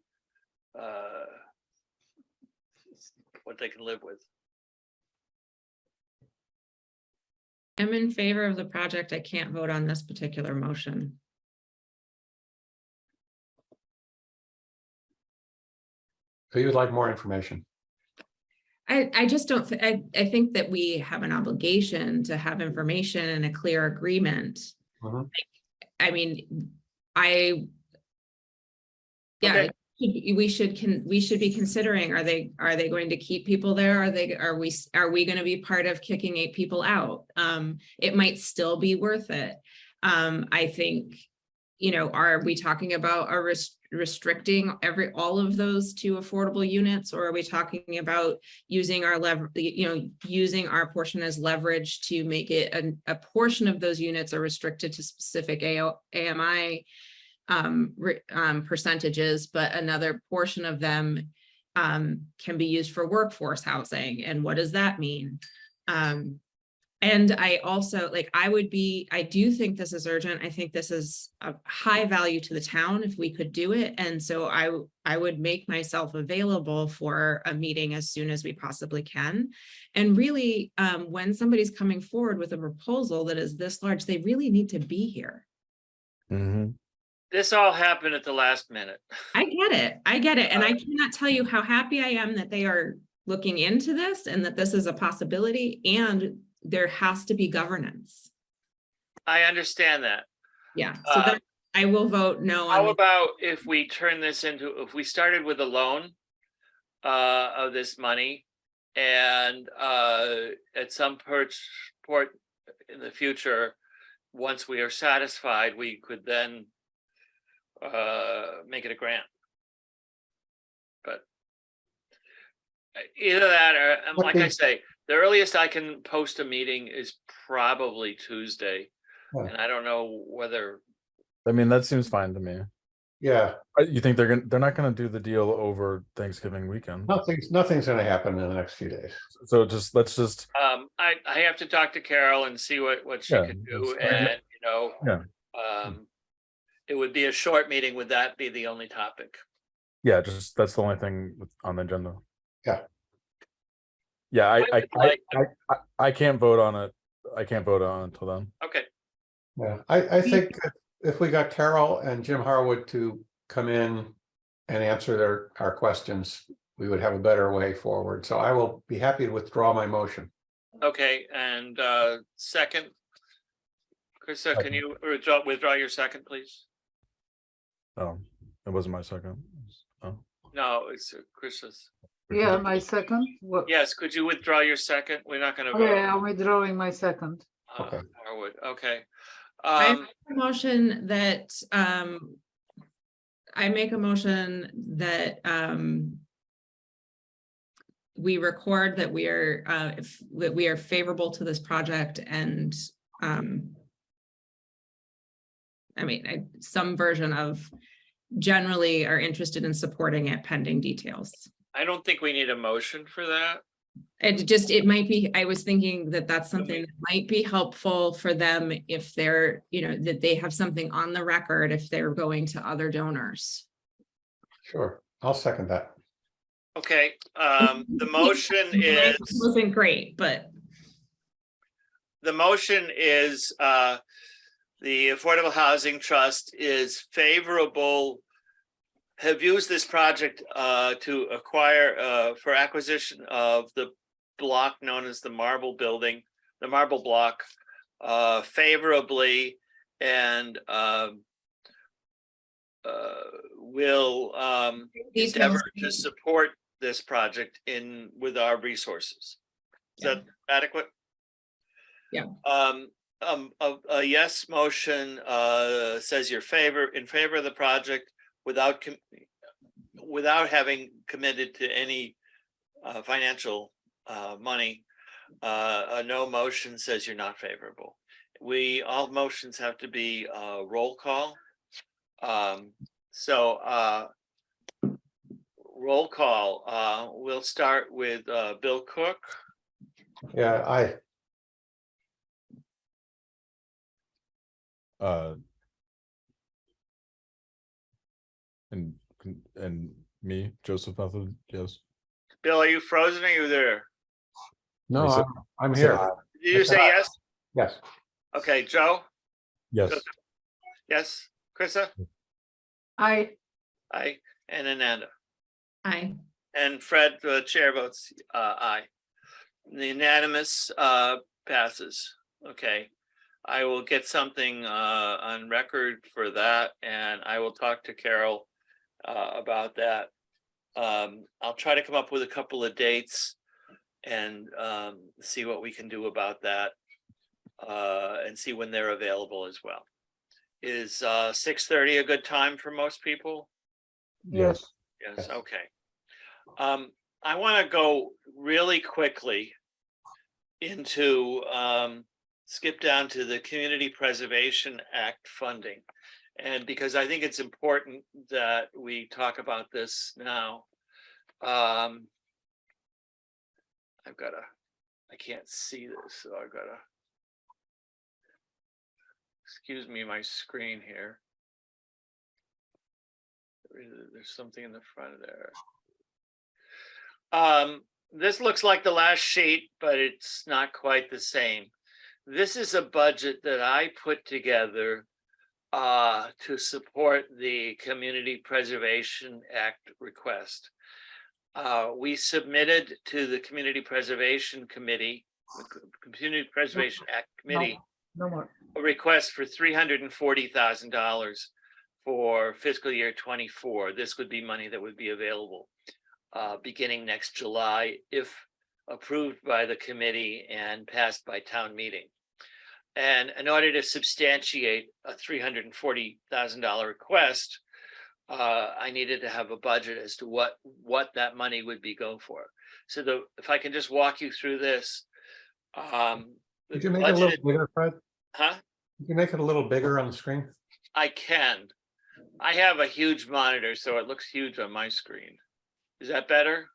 can live with. I'm in favor of the project. I can't vote on this particular motion. So you would like more information? I just don't, I think that we have an obligation to have information and a clear agreement. Mhm. I mean, Okay. we should be considering, are they going to keep people there? Are we going to be part of kicking 8 people out? It might still be worth it. I think, are we talking about restricting all of those to affordable units, or are we talking about using our using our portion as leverage to make it a portion of those units are restricted to specific AMI percentages, but another portion of them can be used for workforce housing? And what does that mean? And I also I do think this is urgent. I think this is a high value to the town if we could do it. And so I would make myself available for a meeting as soon as we possibly can. And really, when somebody's coming forward with a proposal that is this large, they really need to be here. Mm-hmm. This all happened at the last minute. I get it. And I cannot tell you how happy I am that they are looking into this and that this is a possibility, and there has to be governance. I understand that. Yeah, so Uh, that I will vote no How on, about if we turn this into, if we started with a loan of this money, and at some port in the future, once we are satisfied, we could then make it a grant. But either that or, like I say, the earliest I can post a meeting is probably Tuesday. Yeah. And I don't know whether, I mean, that seems fine to me. Yeah, You think they're not gonna do the deal over Thanksgiving weekend? nothing's gonna happen in the next few days. So let's just, I have to talk to Carol and see what she Yeah, can do, that's fine. and, you know, yeah, it would be a short meeting. Would that be the only topic? yeah, just, that's the only thing on the agenda. Yeah. Yeah, I would like- I can't vote on it. I can't vote on it until then. Okay, Yeah, I think if we got Carol and Jim Harwood to come in and answer our questions, we would have a better way forward. So I will be happy to withdraw my motion. okay, and second, Krista, can you withdraw your second, please? Oh, it wasn't my second. Oh. No, it's Krista's. Yeah, my second. What? Yes, could you withdraw your second? We're not gonna Okay, vote. I'm withdrawing my second. Okay. Harwood, okay. I make a motion that, I make a motion that, we record that we are, that we are favorable to this project, and, I mean, some version of generally are interested in supporting it pending details. I don't think we need a motion for that. It might be, I was thinking that that's something that might be helpful for them if they're, you know, that they have something on the record if they're going to other donors. Sure, I'll second that. Okay, the motion is, Wasn't great, but the motion is, the Affordable Housing Trust is favorable, have used this project to acquire, for acquisition of the block known as the Marble Building, the Marble Block, favorably, and will these endeavor ones- to support this project with our resources. Is that adequate? Yeah. A yes motion says you're in favor of the project without having committed to any financial money. A no motion says you're not favorable. All motions have to be roll call. So roll call. We'll start with Bill Cook. Yeah, And me, Joseph Method, yes. Bill, are you frozen? Are you there? no, You said- I'm I said here. aye. Did you say yes? Yes, Okay, Joe? Yes, Yes. Krista? I Aye. And Ananda? Aye. And Fred, the chair votes aye. The unanimous passes. Okay. I will get something on record for that, and I will talk to Carol about that. I'll try to come up with a couple of dates and see what we can do about that, and see when they're available as well. Is 6:30 a good time for most people? yes. Yes, okay. I want to go really quickly into skip down to the Community Preservation Act funding. And because I think it's important that we talk about this now. I can't see this, so I've got to, excuse me, my screen here. There's something in the front of there. This looks like the last sheet, but it's not quite the same. This is a budget that I put together to support the Community Preservation Act request. We submitted to the Community Preservation Committee, the Community Preservation Act Committee, No more. a request for $340,000 for fiscal year 24. This would be money that would be available beginning next July if approved by the committee and passed by town meeting. And in order to substantiate a $340,000 request, I needed to have a budget as to what that money would be go for. So if I can just walk you through this. Could you make it a little bigger, Fred? Huh? Could you make it a little bigger on the screen? I can. I have a huge monitor, so it looks huge on my screen. Is that better?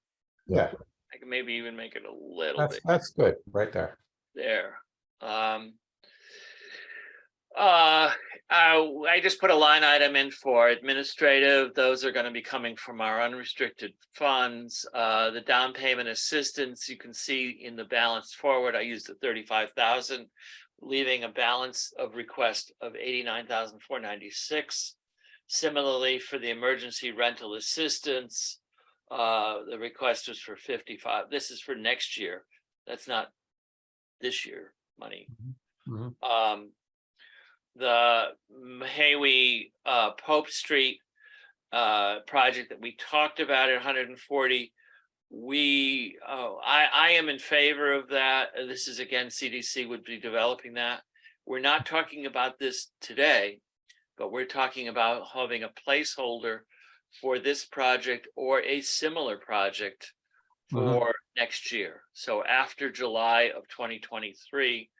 Yeah, I can maybe even make it a little bit that's good, right there. there. I just put a line item in for administrative. Those are going to be coming from our unrestricted funds. The down payment assistance, you can see in the balance forward, I used the 35,000, leaving a balance of request of 89,496. Similarly, for the emergency rental assistance, the request was for 55. This is for next year. That's not this year money. Mhm. The Mahawi Pope Street project that we talked about at 140, I am in favor of that. This is again, CDC would be developing that. We're not talking about this today, but we're talking about having a placeholder for this project or a similar project for next year. So after July of 2023,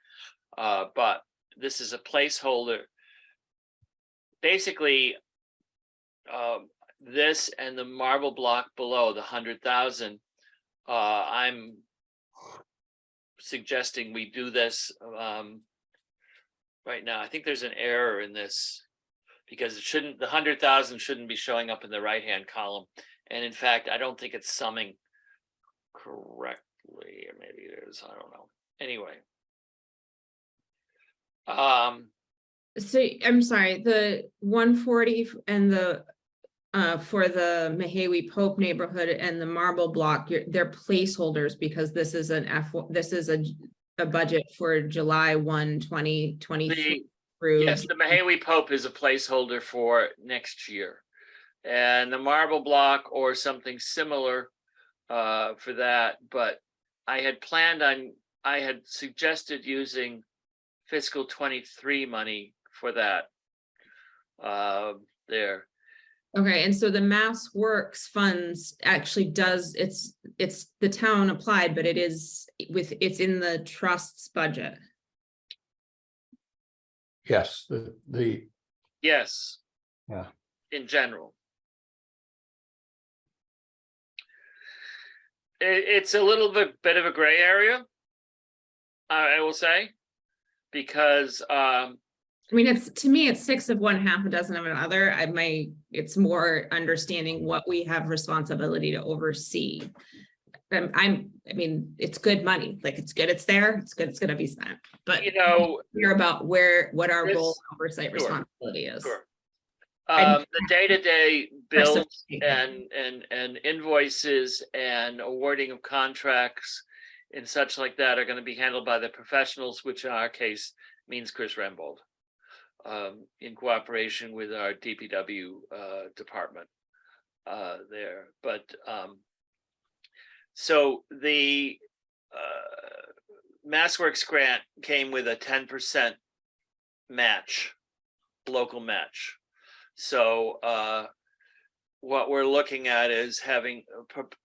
but this is a placeholder. Basically, this and the marble block below the 100,000. I'm suggesting we do this right now. I think there's an error in this because it shouldn't. The 100,000 shouldn't be showing up in the right-hand column, and in fact, I don't think it's summing correctly, or maybe it is. I don't know. Anyway. So I'm sorry, the 140 and the for the Mahawi Pope neighborhood and the Marble Block, they're placeholders because this is this is a budget for July 1, 2023 through. Yes, the Mahawi Pope is a placeholder for next year, and the Marble Block or something similar for that. But I had suggested using fiscal 23 money for that there. Okay, and so the Mass Works funds actually does, it's the town applied, but it's in the trust's budget. Yes, Yes. Yeah. In general. It's a little bit of a gray area, I will say, because I mean, to me, it's 6 of one, half a dozen of another. It's more understanding what we have responsibility to oversee. I mean, it's good money. Like, it's good. It's there. It's good. It's going to be spent. But hear about what our role oversight responsibility is. Sure. The day-to-day bills and invoices and awarding of contracts and such like that are going to be handled by the professionals, which in our case means Chris Rembold, in cooperation with our DPW department there. But so the MassWorks grant came with a 10% match, local match. So what we're looking at is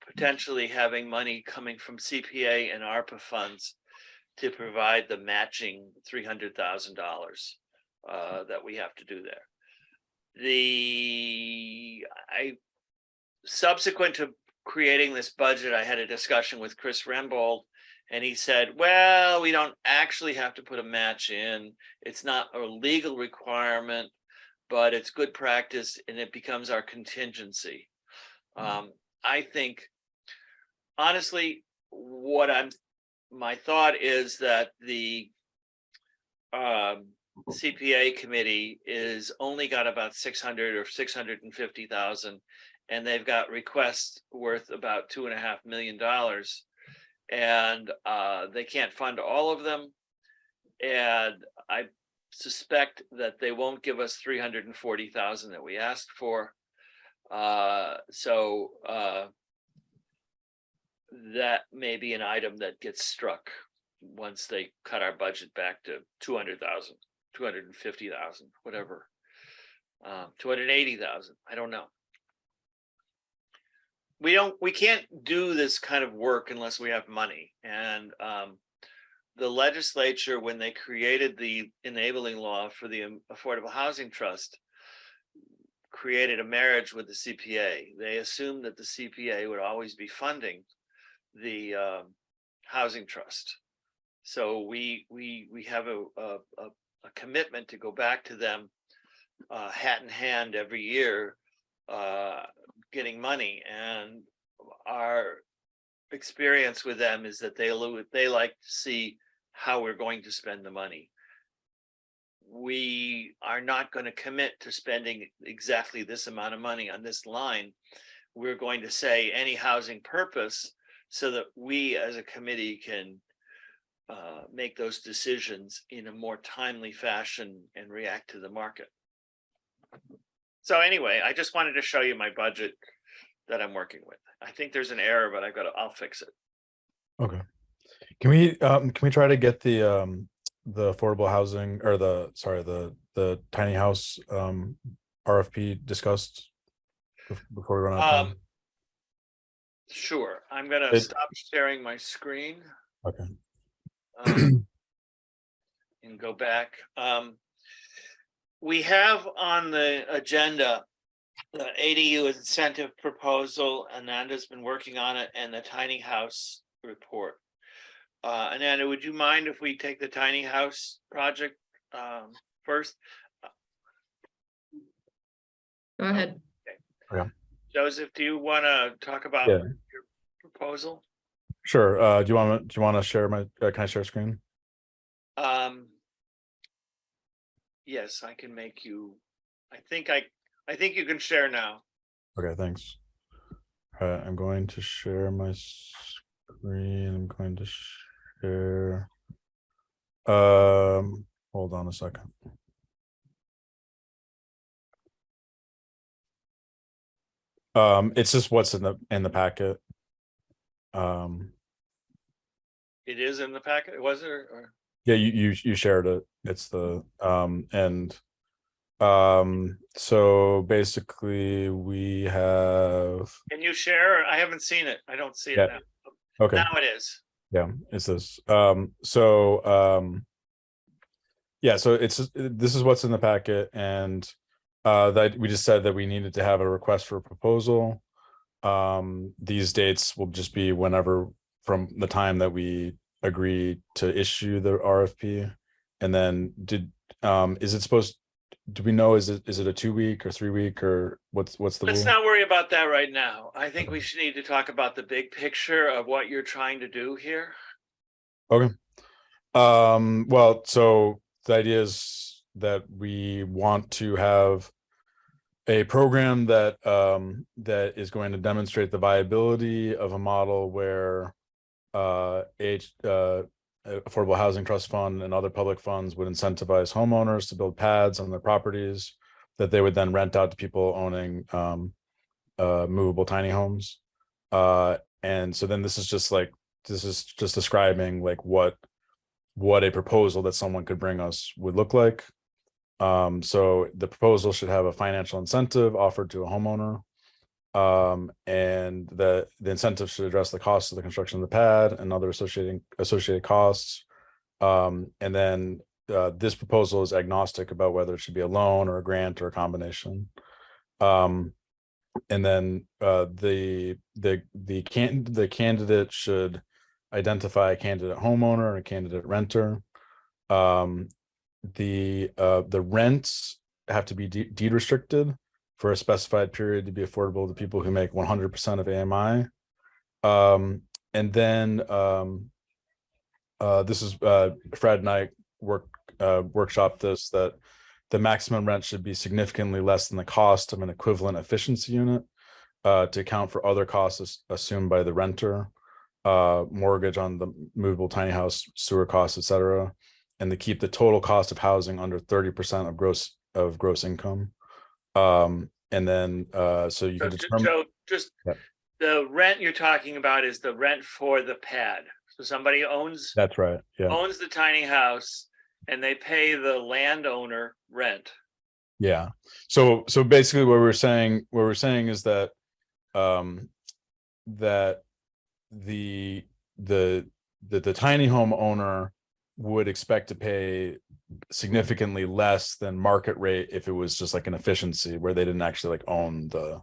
potentially having money coming from CPA and ARPA funds to provide the matching $300,000 that we have to do there. Subsequent to creating this budget, I had a discussion with Chris Rembold, and he said, well, we don't actually have to put a match in. It's not a legal requirement, but it's good practice and it becomes our contingency. I think, honestly, my thought is that the CPA committee is only got about 600 or 650,000, and they've got requests worth about $2.5 million. And they can't fund all of them. And I suspect that they won't give us 340,000 that we asked for. So that may be an item that gets struck once they cut our budget back to 200,000, 250,000, whatever, 280,000. I don't know. We can't do this kind of work unless we have money. And the legislature, when they created the enabling law for the Affordable Housing Trust, created a marriage with the CPA. They assumed that the CPA would always be funding the housing trust. So we have a commitment to go back to them hat in hand every year, getting money. And our experience with them is that they like to see how we're going to spend the money. We are not going to commit to spending exactly this amount of money on this line. We're going to say any housing purpose, so that we as a committee can make those decisions in a more timely fashion and react to the market. So anyway, I just wanted to show you my budget that I'm working with. I think there's an error, but I'll fix it. Okay. Can we try to get the affordable housing, or the tiny house RFP discussed before we run out of time? Sure. I'm gonna stop sharing my screen. Okay. And go back. We have on the agenda the ADU incentive proposal. Ananda's been working on it, and the tiny house report. Ananda, would you mind if we take the tiny house project first? Go ahead. Okay. Joseph, do you want to talk about your proposal? Sure. Do you want to share my? Can I share screen? Yes, I can make you. I think you can share now. Okay, thanks. I'm going to share my screen. I'm going to share. Hold on a second. It's just what's in the packet. It is in the packet. Was it or? Yeah, you shared it. It's the so basically we have. Can you share? I haven't seen it. I don't see it now. Okay. Now it is. Yeah, it's this. Yeah, so this is what's in the packet, and that we just said that we needed to have a request for a proposal. These dates will just be whenever from the time that we agree to issue the RFP. And then is it supposed, do we know, is it a 2-week or 3-week, or what's the Let's rule? not worry about that right now. I think we should need to talk about the big picture of what you're trying to do here. Okay. Well, so the idea is that we want to have a program that that is going to demonstrate the viability of a model where Affordable Housing Trust Fund and other public funds would incentivize homeowners to build pads on their properties that they would then rent out to people owning movable tiny homes. And so then this is just describing like what a proposal that someone could bring us would look like. So the proposal should have a financial incentive offered to a homeowner. And the incentive should address the cost of the construction of the pad and other associated costs. And then this proposal is agnostic about whether it should be a loan or a grant or a combination. And then the candidate should identify a candidate homeowner and a candidate renter. The rents have to be deed restricted for a specified period to be affordable to people who make 100% of AMI. And then this is Fred and I workshop this, that the maximum rent should be significantly less than the cost of an equivalent efficiency unit. to account for other costs assumed by the renter, mortgage on the movable tiny house, sewer costs, etc., and to keep the total cost of housing under 30% of gross income. And then so you So, can determine. Joe, just Yeah. the rent you're talking about is the rent for the pad. So somebody owns That's right. Yeah. the tiny house and they pay the landowner rent. Yeah. So basically what we're saying is that that the tiny home owner would expect to pay significantly less than market rate if it was just like an efficiency where they didn't actually like own the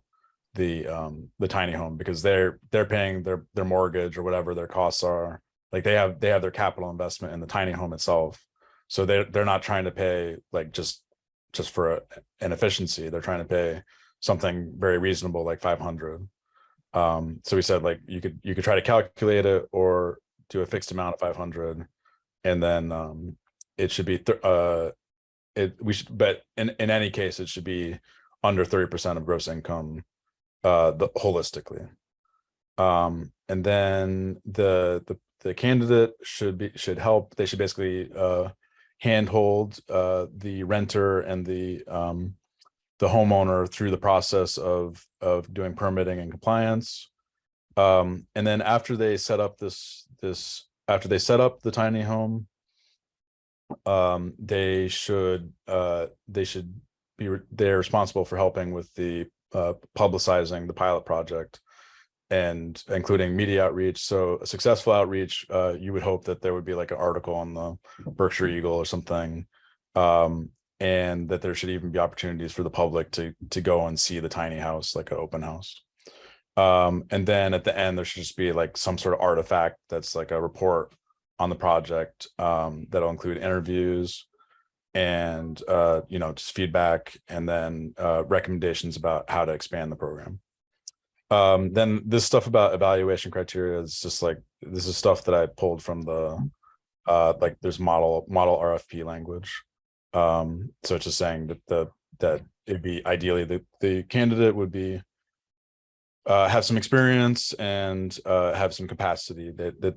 tiny home, because they're paying their mortgage or whatever their costs are. Like they have their capital investment in the tiny home itself, so they're not trying to pay like just for an efficiency. They're trying to pay something very reasonable, like 500. So we said like you could try to calculate it or do a fixed amount of 500, and then it should be but in any case it should be under 30% of gross income holistically. And then the candidate should help. They should basically handhold the renter and the homeowner through the process of doing permitting and compliance. And then after they set up after they set up the tiny home, they're responsible for helping with the publicizing the pilot project and including media outreach. So a successful outreach, you would hope that there would be like an article on the Berkshire Eagle or something, and that there should even be opportunities for the public to go and see the tiny house, like an open house. And then at the end, there should just be like some sort of artifact that's like a report on the project, that'll include interviews and just feedback, and then recommendations about how to expand the program. Then this stuff about evaluation criteria is just like, this is stuff that I pulled from the like there's model RFP language. So it's just saying that it'd be ideally the candidate would be have some experience and have some capacity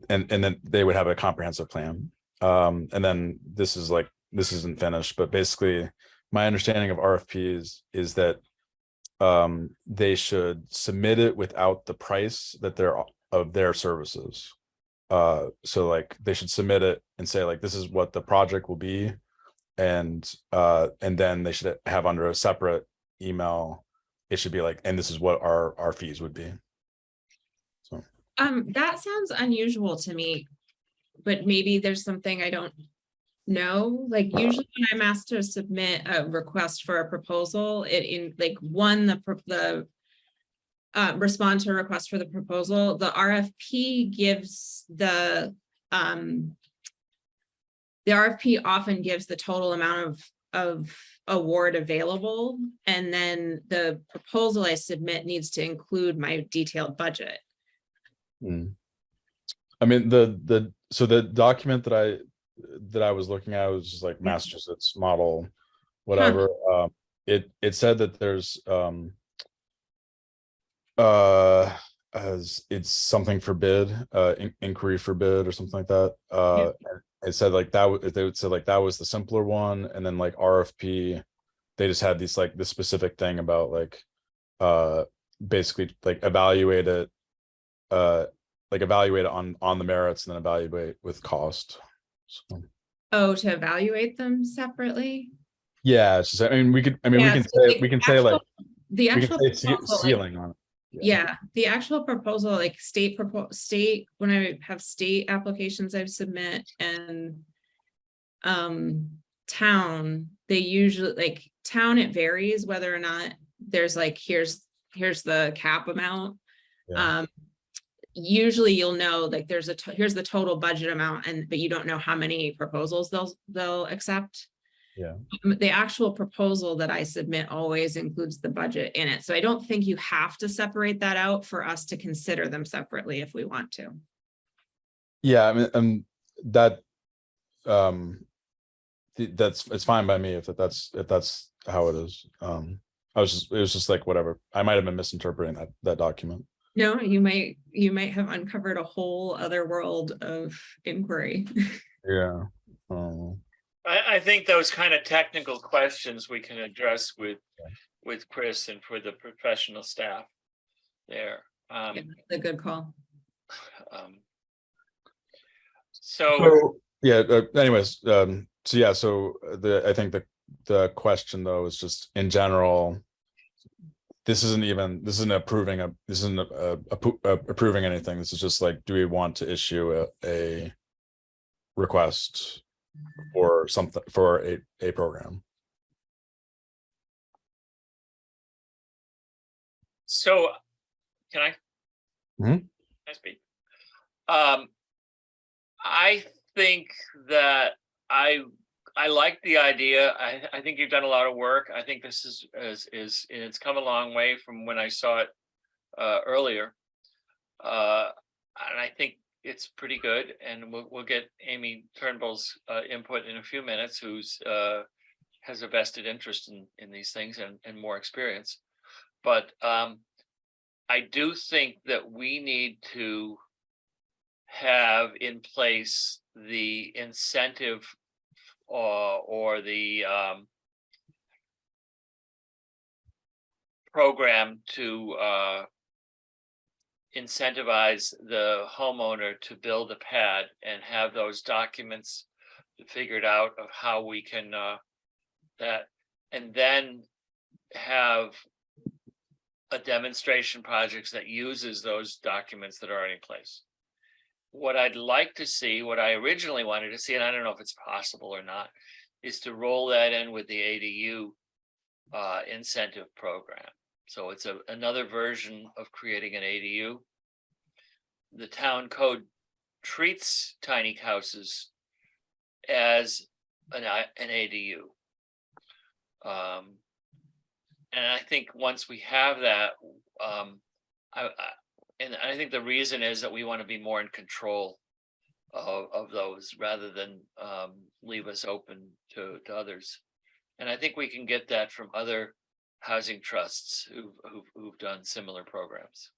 and then they would have a comprehensive plan. And then this isn't finished, but basically my understanding of RFPs is that they should submit it without the price that they're of their services. So like they should submit it and say like, this is what the project will be. And then they should have under a separate email, it should be like, and this is what our fees would be. So that sounds unusual to me, but maybe there's something I don't know. Like usually when I'm asked to submit a request for a proposal, the respond to a request for the proposal, the RFP gives the RFP often gives the total amount of award available, and then the proposal I submit needs to include my detailed budget. I mean, so the document that I was looking at was just like Massachusetts model, whatever. It said that there's as it's something for bid, inquiry for bid or something like that. It said like that they would say like that was the simpler one, and then like RFP, they just had these like this specific thing about like basically like evaluate it on the merits and then evaluate with cost. So. Oh, to evaluate them separately? Yeah, it's just, I mean, we can say like the actual ceiling on it. Yeah, the actual proposal, like state when I have state applications I submit, and town, they usually like town, it varies whether or not there's like here's the cap amount. Yeah. Usually you'll know like here's the total budget amount, but you don't know how many proposals they'll accept. Yeah. The actual proposal that I submit always includes the budget in it. So I don't think you have to separate that out for us to consider them separately if we want to. Yeah, I mean, it's fine by me if that's how it is. it was just like, whatever. I might have been misinterpreting that document. No, you might have uncovered a whole other world of inquiry. Yeah. I think those kind of technical questions we can address with Chris and for the professional staff there. Yeah, a good call. So Yeah, anyways, so yeah, so I think the question though is just in general, this isn't approving approving anything. This is just like, do we want to issue a request or something for a program? So can I? Mhm. Can I speak? I think that I like the idea. I think you've done a lot of work. I think this is it's come a long way from when I saw it earlier. And I think it's pretty good. And we'll get Amy Turnbull's input in a few minutes, who's has a vested interest in these things and more experience. But I do think that we need to have in place the incentive or the program to incentivize the homeowner to build a pad and have those documents figured out of how we can that, and then have a demonstration projects that uses those documents that are already in place. What I'd like to see, what I originally wanted to see, and I don't know if it's possible or not, is to roll that in with the ADU incentive program. So it's another version of creating an ADU. The town code treats tiny houses as an ADU. And I think once we have that, and I think the reason is that we want to be more in control of those rather than leave us open to others. And I think we can get that from other housing trusts who've done similar programs.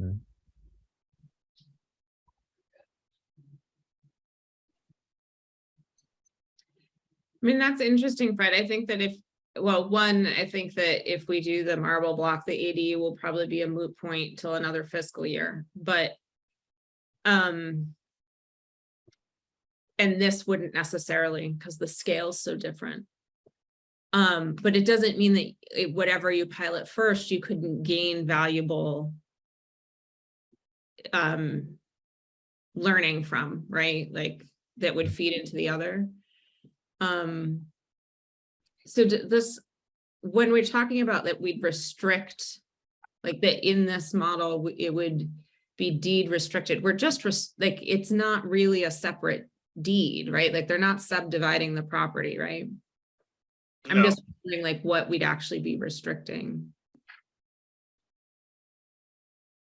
Mm. I mean, that's interesting, Fred. I think that I think that if we do the marble block, the ADU will probably be a moot point till another fiscal year, but and this wouldn't necessarily, because the scale's so different. But it doesn't mean that whatever you pilot first, you couldn't gain valuable learning from, right? Like that would feed into the other. So this, when we're talking about that, we'd restrict, like that in this model, it would be deed restricted. We're just like, it's not really a separate deed, right? Like they're not subdividing the property, right? I'm just wondering like what we'd actually be restricting.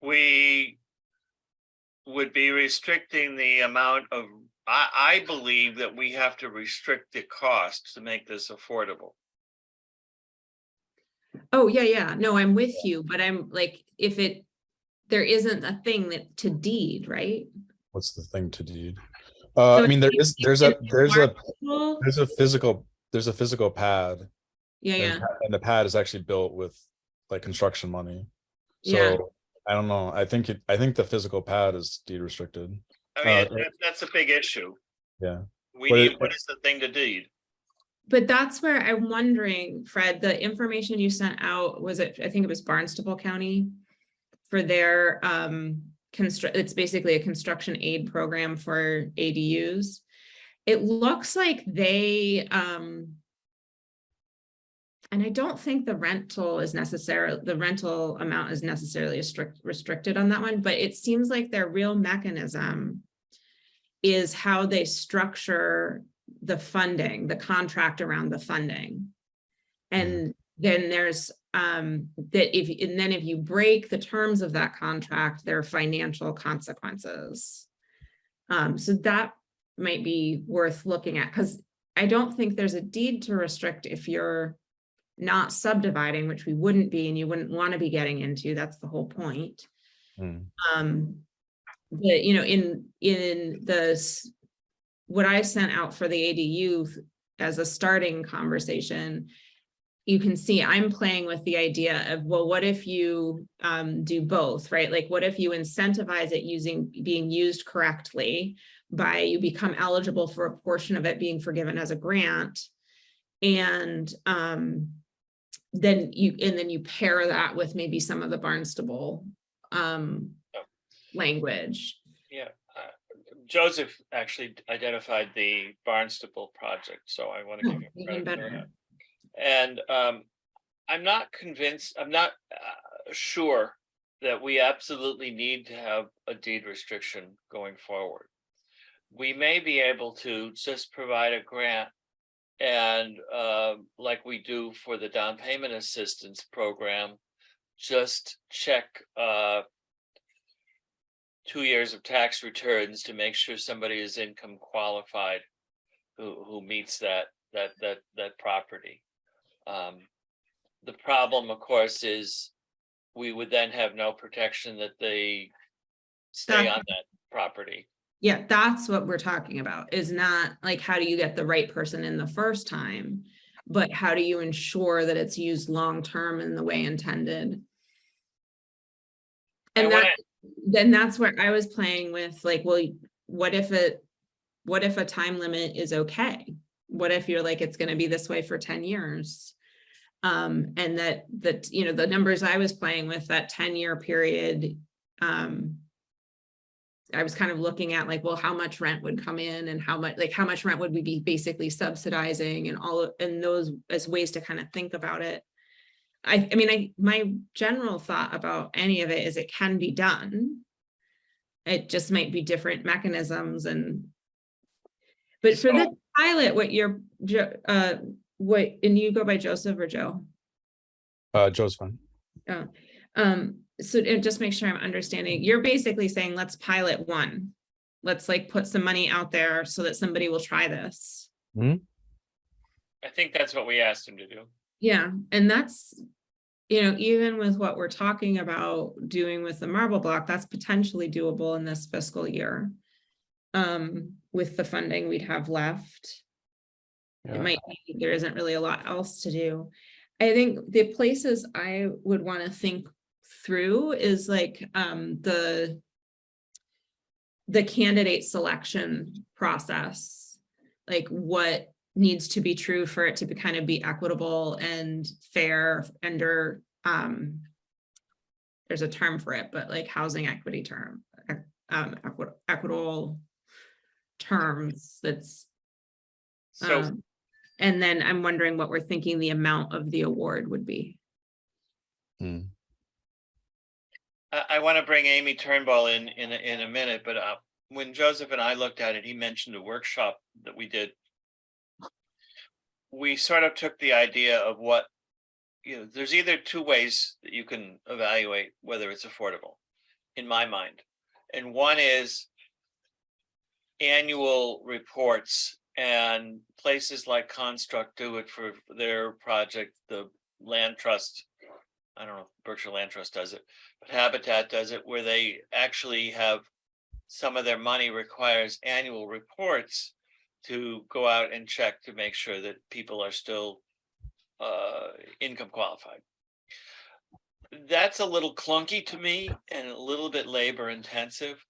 We would be restricting the amount of, I believe that we have to restrict the cost to make this affordable. Oh, yeah. No, I'm with you, but I'm like, there isn't a thing that to deed, right? What's the thing to deed? So I mean, there's a marketable? physical pad. Yeah. And the pad is actually built with like construction money. So Yeah. I don't know. I think the physical pad is deed restricted. I mean, that's a big issue. Yeah. What is the thing to deed? But that's where I'm wondering, Fred, the information you sent out, I think it was Barnstable County for their it's basically a construction aid program for ADUs. It looks like they and I don't think the rental amount is necessarily restricted on that one, but it seems like their real mechanism is how they structure the funding, the contract around the funding. And then there's if you break the terms of that contract, there are financial consequences. So that might be worth looking at, because I don't think there's a deed to restrict if you're not subdividing, which we wouldn't be, and you wouldn't want to be getting into, that's the whole point. Hmm. You know, in what I sent out for the ADU as a starting conversation, you can see I'm playing with the idea of, well, what if you do both, right? Like, what if you incentivize it being used correctly by you become eligible for a portion of it being forgiven as a grant, and then you pair that with maybe some of the Barnstable language. Yeah, Joseph actually identified the Barnstable project, so I want to give him Even credit for better. that. And I'm not convinced, I'm not sure that we absolutely need to have a deed restriction going forward. We may be able to just provide a grant, and like we do for the down payment assistance program, just check 2 years of tax returns to make sure somebody is income qualified who meets that property. The problem, of course, is we would then have no protection that they stay on that property. Yeah, that's what we're talking about, is not like, how do you get the right person in the first time, but how do you ensure that it's used long-term in the way intended? And then that's where I was playing with, like, well, what if a time limit is okay? What if you're like, it's going to be this way for 10 years? And that you know, the numbers I was playing with, that 10-year period, I was kind of looking at, like, well, how much rent would come in, and how much rent would we be basically subsidizing, and those as ways to kind of think about it. I mean, my general thought about any of it is it can be done. It just might be different mechanisms, but for this pilot, and you go by Joseph or Joe? Josephine. So just make sure I'm understanding. You're basically saying, let's pilot one. Let's like put some money out there so that somebody will try this. Hmm? I think that's what we asked him to do. Yeah, and that's, you know, even with what we're talking about doing with the marble block, that's potentially doable in this fiscal year. With the funding we'd have left. Yeah. It might be there isn't really a lot else to do. I think the places I would want to think through is like the candidate selection process, like what needs to be true for it to be kind of be equitable and fair under there's a term for it, but like housing equity term, equitable terms. That's So and then I'm wondering what we're thinking the amount of the award would be. Hmm. I want to bring Amy Turnbull in a minute, but when Joseph and I looked at it, he mentioned a workshop that we did. We sort of took the idea of what, you know, there's either two ways that you can evaluate whether it's affordable, in my mind. And one is annual reports, and places like Construct do it for their project. The Land Trust, I don't know if Berkshire Land Trust does it, but Habitat does it, where they actually have some of their money requires annual reports to go out and check to make sure that people are still income qualified. That's a little clunky to me and a little bit labor intensive.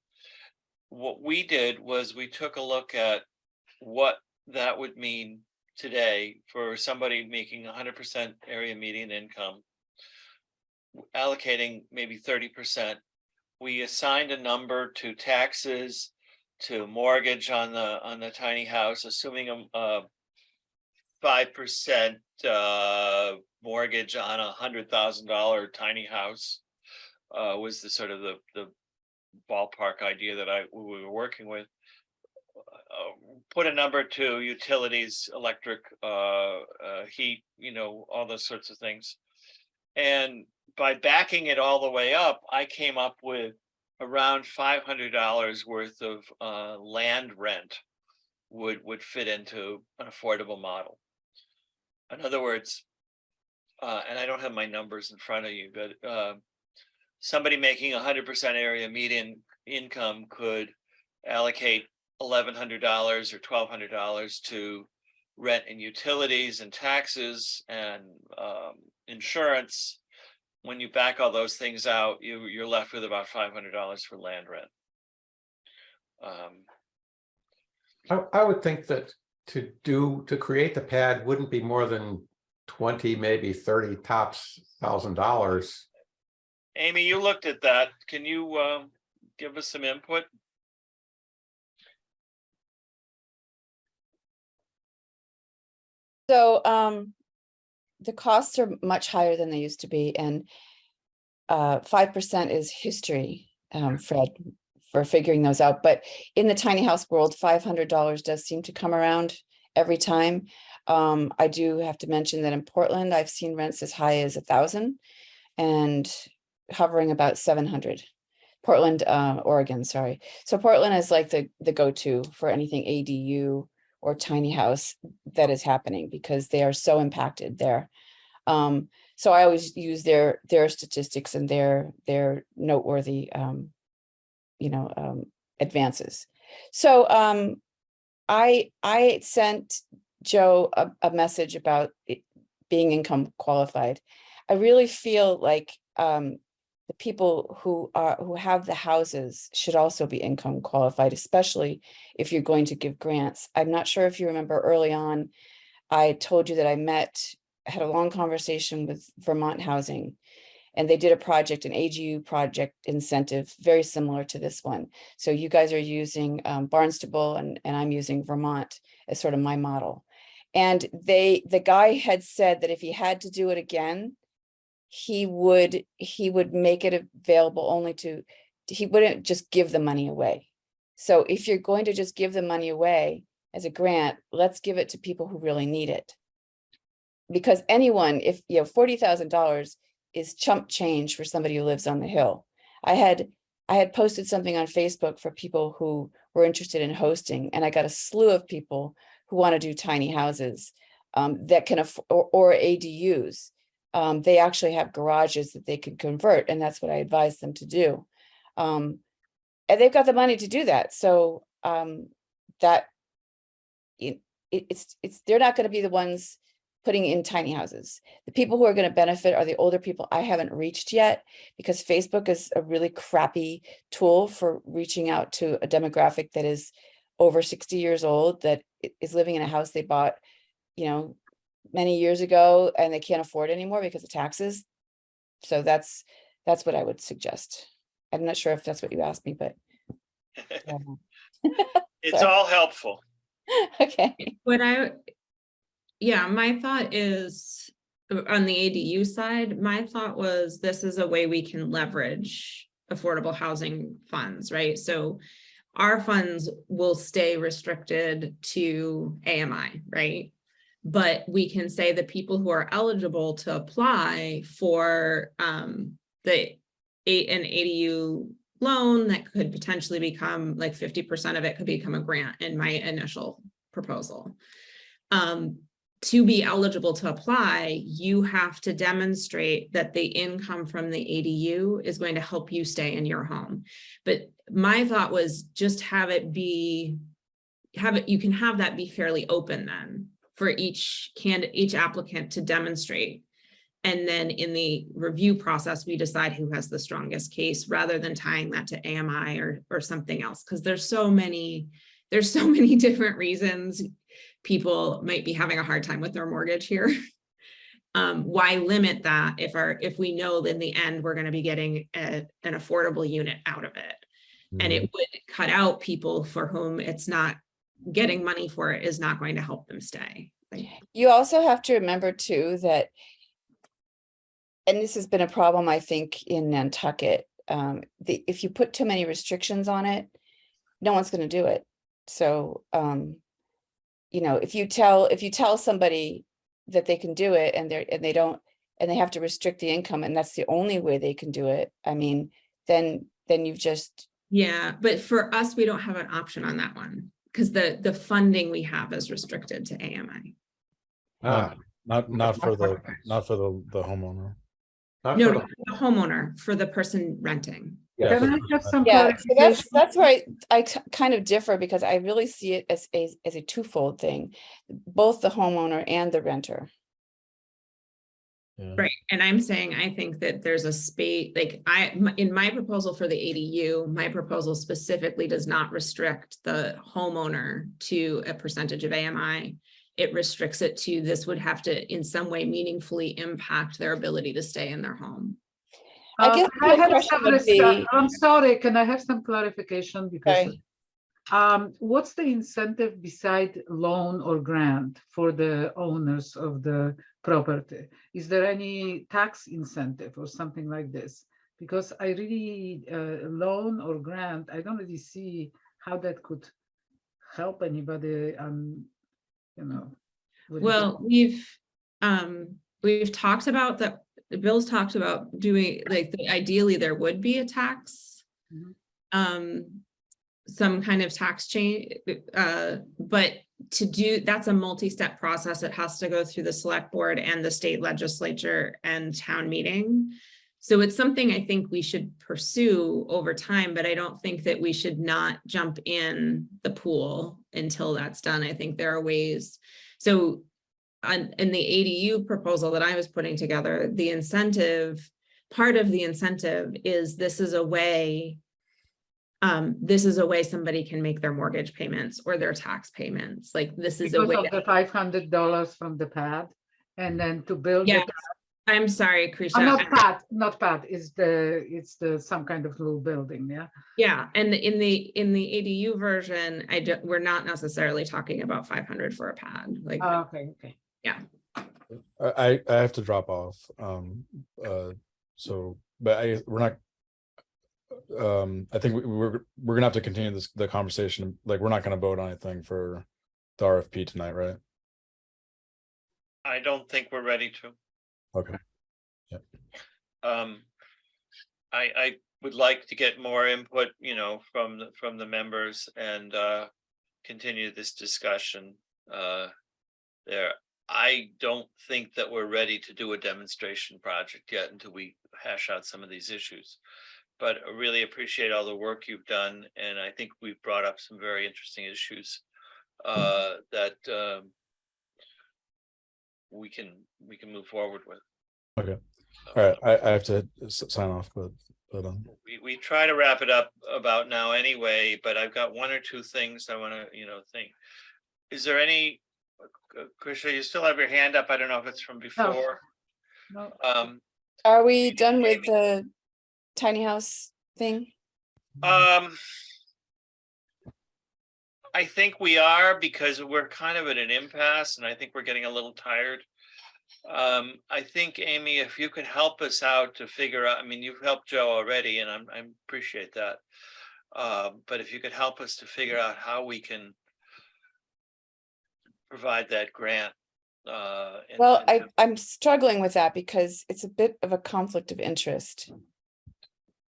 What we did was we took a look at what that would mean today for somebody making 100% area median income, allocating maybe 30%. We assigned a number to taxes, to mortgage on the tiny house, assuming a 5% mortgage on $100,000 tiny house was the sort of the ballpark idea that we were working with. Put a number to utilities, electric, heat, you know, all those sorts of things. And by backing it all the way up, I came up with around $500 worth of land rent would fit into an affordable model. In other words, and I don't have my numbers in front of you, but somebody making 100% area median income could allocate $1,100 or $1,200 to rent and utilities and taxes and insurance. When you back all those things out, you're left with about $500 for land rent. I would think that to create the pad wouldn't be more than 20, maybe 30 tops $1,000. Amy, you looked at that. Can you give us some input? So the costs are much higher than they used to be, and 5% is history, Fred, for figuring those out. But in the tiny house world, $500 does seem to come around every time. I do have to mention that in Portland, I've seen rents as high as 1,000 and hovering about 700. Portland, Oregon, sorry. So Portland is like the go-to for anything ADU or tiny house that is happening, because they are so impacted there. So I always use their statistics and their noteworthy, advances. So I sent Joe a message about it being income qualified. I really feel like the people who have the houses should also be income qualified, especially if you're going to give grants. I'm not sure if you remember early on, I told you that I had a long conversation with Vermont Housing, and they did a project, an AGU project incentive, very similar to this one. So you guys are using Barnstable and I'm using Vermont as sort of my model. And the guy had said that if he had to do it again, he would make it available only he wouldn't just give the money away. So if you're going to just give the money away as a grant, let's give it to people who really need it. Because anyone, if $40,000 is chump change for somebody who lives on the hill. I had posted something on Facebook for people who were interested in hosting, and I got a slew of people who want to do tiny houses that can or ADUs. They actually have garages that they can convert, and that's what I advise them to do. And they've got the money to do that. So they're not going to be the ones putting in tiny houses. The people who are going to benefit are the older people I haven't reached yet, because Facebook is a really crappy tool for reaching out to a demographic that is over 60 years old, that is living in a house they bought, many years ago, and they can't afford anymore because of taxes. So that's what I would suggest. I'm not sure if that's what you asked me, but It's all helpful. okay. My thought is on the ADU side, my thought was this is a way we can leverage affordable housing funds, right? So our funds will stay restricted to AMI, right? But we can say the people who are eligible to apply for an ADU loan that could potentially become like 50% of it could become a grant in my initial proposal. To be eligible to apply, you have to demonstrate that the income from the ADU is going to help you stay in your home. But my thought was just you can have that be fairly open then for each applicant to demonstrate. And then in the review process, we decide who has the strongest case rather than tying that to AMI or something else. Because there's so many different reasons people might be having a hard time with their mortgage here. Why limit that if we know in the end we're going to be getting an affordable unit out of it? And it would cut out people for whom it's not getting money for it is not going to help them stay. You also have to remember too that, and this has been a problem I think in Nantucket, if you put too many restrictions on it, no one's going to do it. So if you tell somebody that they can do it and they have to restrict the income, and that's the only way they can do it, I mean, then you've just. Yeah, but for us, we don't have an option on that one because the funding we have is restricted to AMI. Not for the homeowner. Not No, for no, the homeowner, for the person renting. yeah, Can for I the- have some Yeah, so clarification? that's where I kind of differ, because I really see it as a twofold thing, both the homeowner and the renter. Yeah. Right, and I'm saying, I think that there's a space, like in my proposal for the ADU, my proposal specifically does not restrict the homeowner to a percentage of AMI. It restricts it to, this would have to in some way meaningfully impact their ability to stay in their home. I guess I my have question some would be, I'm sorry, can I have some clarification? Because okay, what's the incentive beside loan or grant for the owners of the property? Is there any tax incentive or something like this? Because I really, loan or grant, I don't really see how that could help anybody, you know. with the- Well, we've talked about that, Bill's talked about doing, like, ideally there would be a tax. Mhm. Some kind of tax change, but to do, that's a multi-step process. It has to go through the select board and the state legislature and town meeting. So it's something I think we should pursue over time, but I don't think that we should not jump in the pool until that's done. I think there are ways. So in the ADU proposal that I was putting together, the incentive, part of the incentive is this is a way somebody can make their mortgage payments or their tax payments. Like, this is a Because way. of the $500 from the pad, and then to build the Yeah, I'm sorry, Krisha. not pad, it's the some kind of little building, yeah. Yeah, and in the ADU version, we're not necessarily talking about 500 for a pad. Like, Okay. yeah. I have to drop off. So, but we're not. I think we're gonna have to continue the conversation. Like, we're not gonna vote on anything for the RFP tonight, right? I don't think we're ready to. Okay. I would like to get more input, from the members and continue this discussion there. I don't think that we're ready to do a demonstration project yet until we hash out some of these issues. But I really appreciate all the work you've done, and I think we've brought up some very interesting issues that we can move forward with. Okay. All right. I have to sign off, but we try to wrap it up about now anyway, but I've got one or two things I want to, think. Is there any, Krisha, you still have your hand up? I don't know if it's from before. No. are we done with the tiny house thing? I think we are, because we're kind of at an impasse and I think we're getting a little tired. I think, Amy, if you could help us out to figure out, I mean, you've helped Joe already and I appreciate that. But if you could help us to figure out how we can provide that grant. Well, I'm struggling with that because it's a bit of a conflict of interest.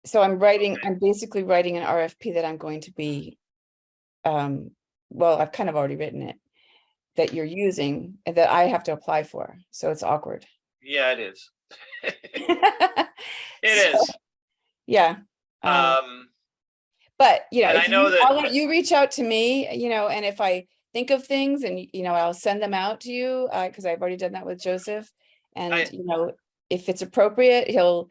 So I'm basically writing an RFP that I'm going to be, well, I've kind of already written it, that you're using and that I have to apply for. So it's awkward. Yeah, it is. It It is. Yeah. But, and I know that- I'll let you reach out to me, and if I think of things and, I'll send them out to you, because I've already done that with Joseph. And, if it's appropriate, he'll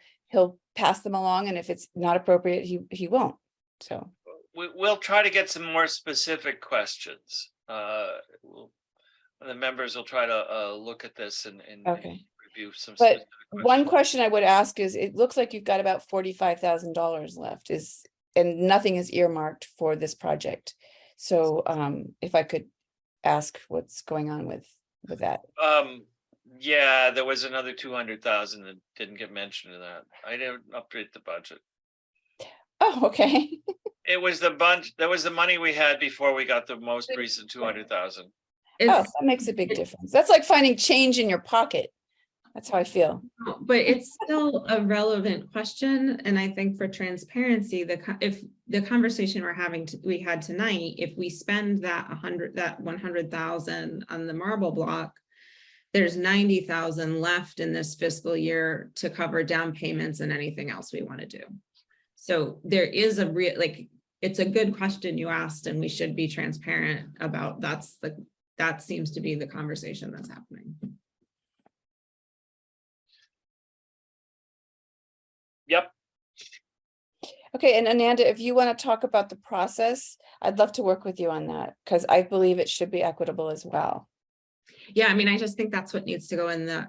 pass them along. And if it's not appropriate, he won't. So we'll try to get some more specific questions. The members will try to look at this and okay. review some. But one question I would ask is, it looks like you've got about $45,000 left, and nothing is earmarked for this project. So if I could ask what's going on with that. Yeah, there was another 200,000 that didn't get mentioned in that. I didn't update the budget. Oh, okay. It was that was the money we had before we got the most recent 200,000. Oh, that makes a big difference. That's like finding change in your pocket. That's how I feel. But it's still a relevant question. And I think for transparency, if the conversation we had tonight, if we spend that 100,000 on the marble block, there's 90,000 left in this fiscal year to cover down payments and anything else we want to do. So there is a real, like, it's a good question you asked, and we should be transparent about that seems to be the conversation that's happening. Yep. Okay, and Ananda, if you want to talk about the process, I'd love to work with you on that, because I believe it should be equitable as well. Yeah, I mean, I just think that's what needs to go in the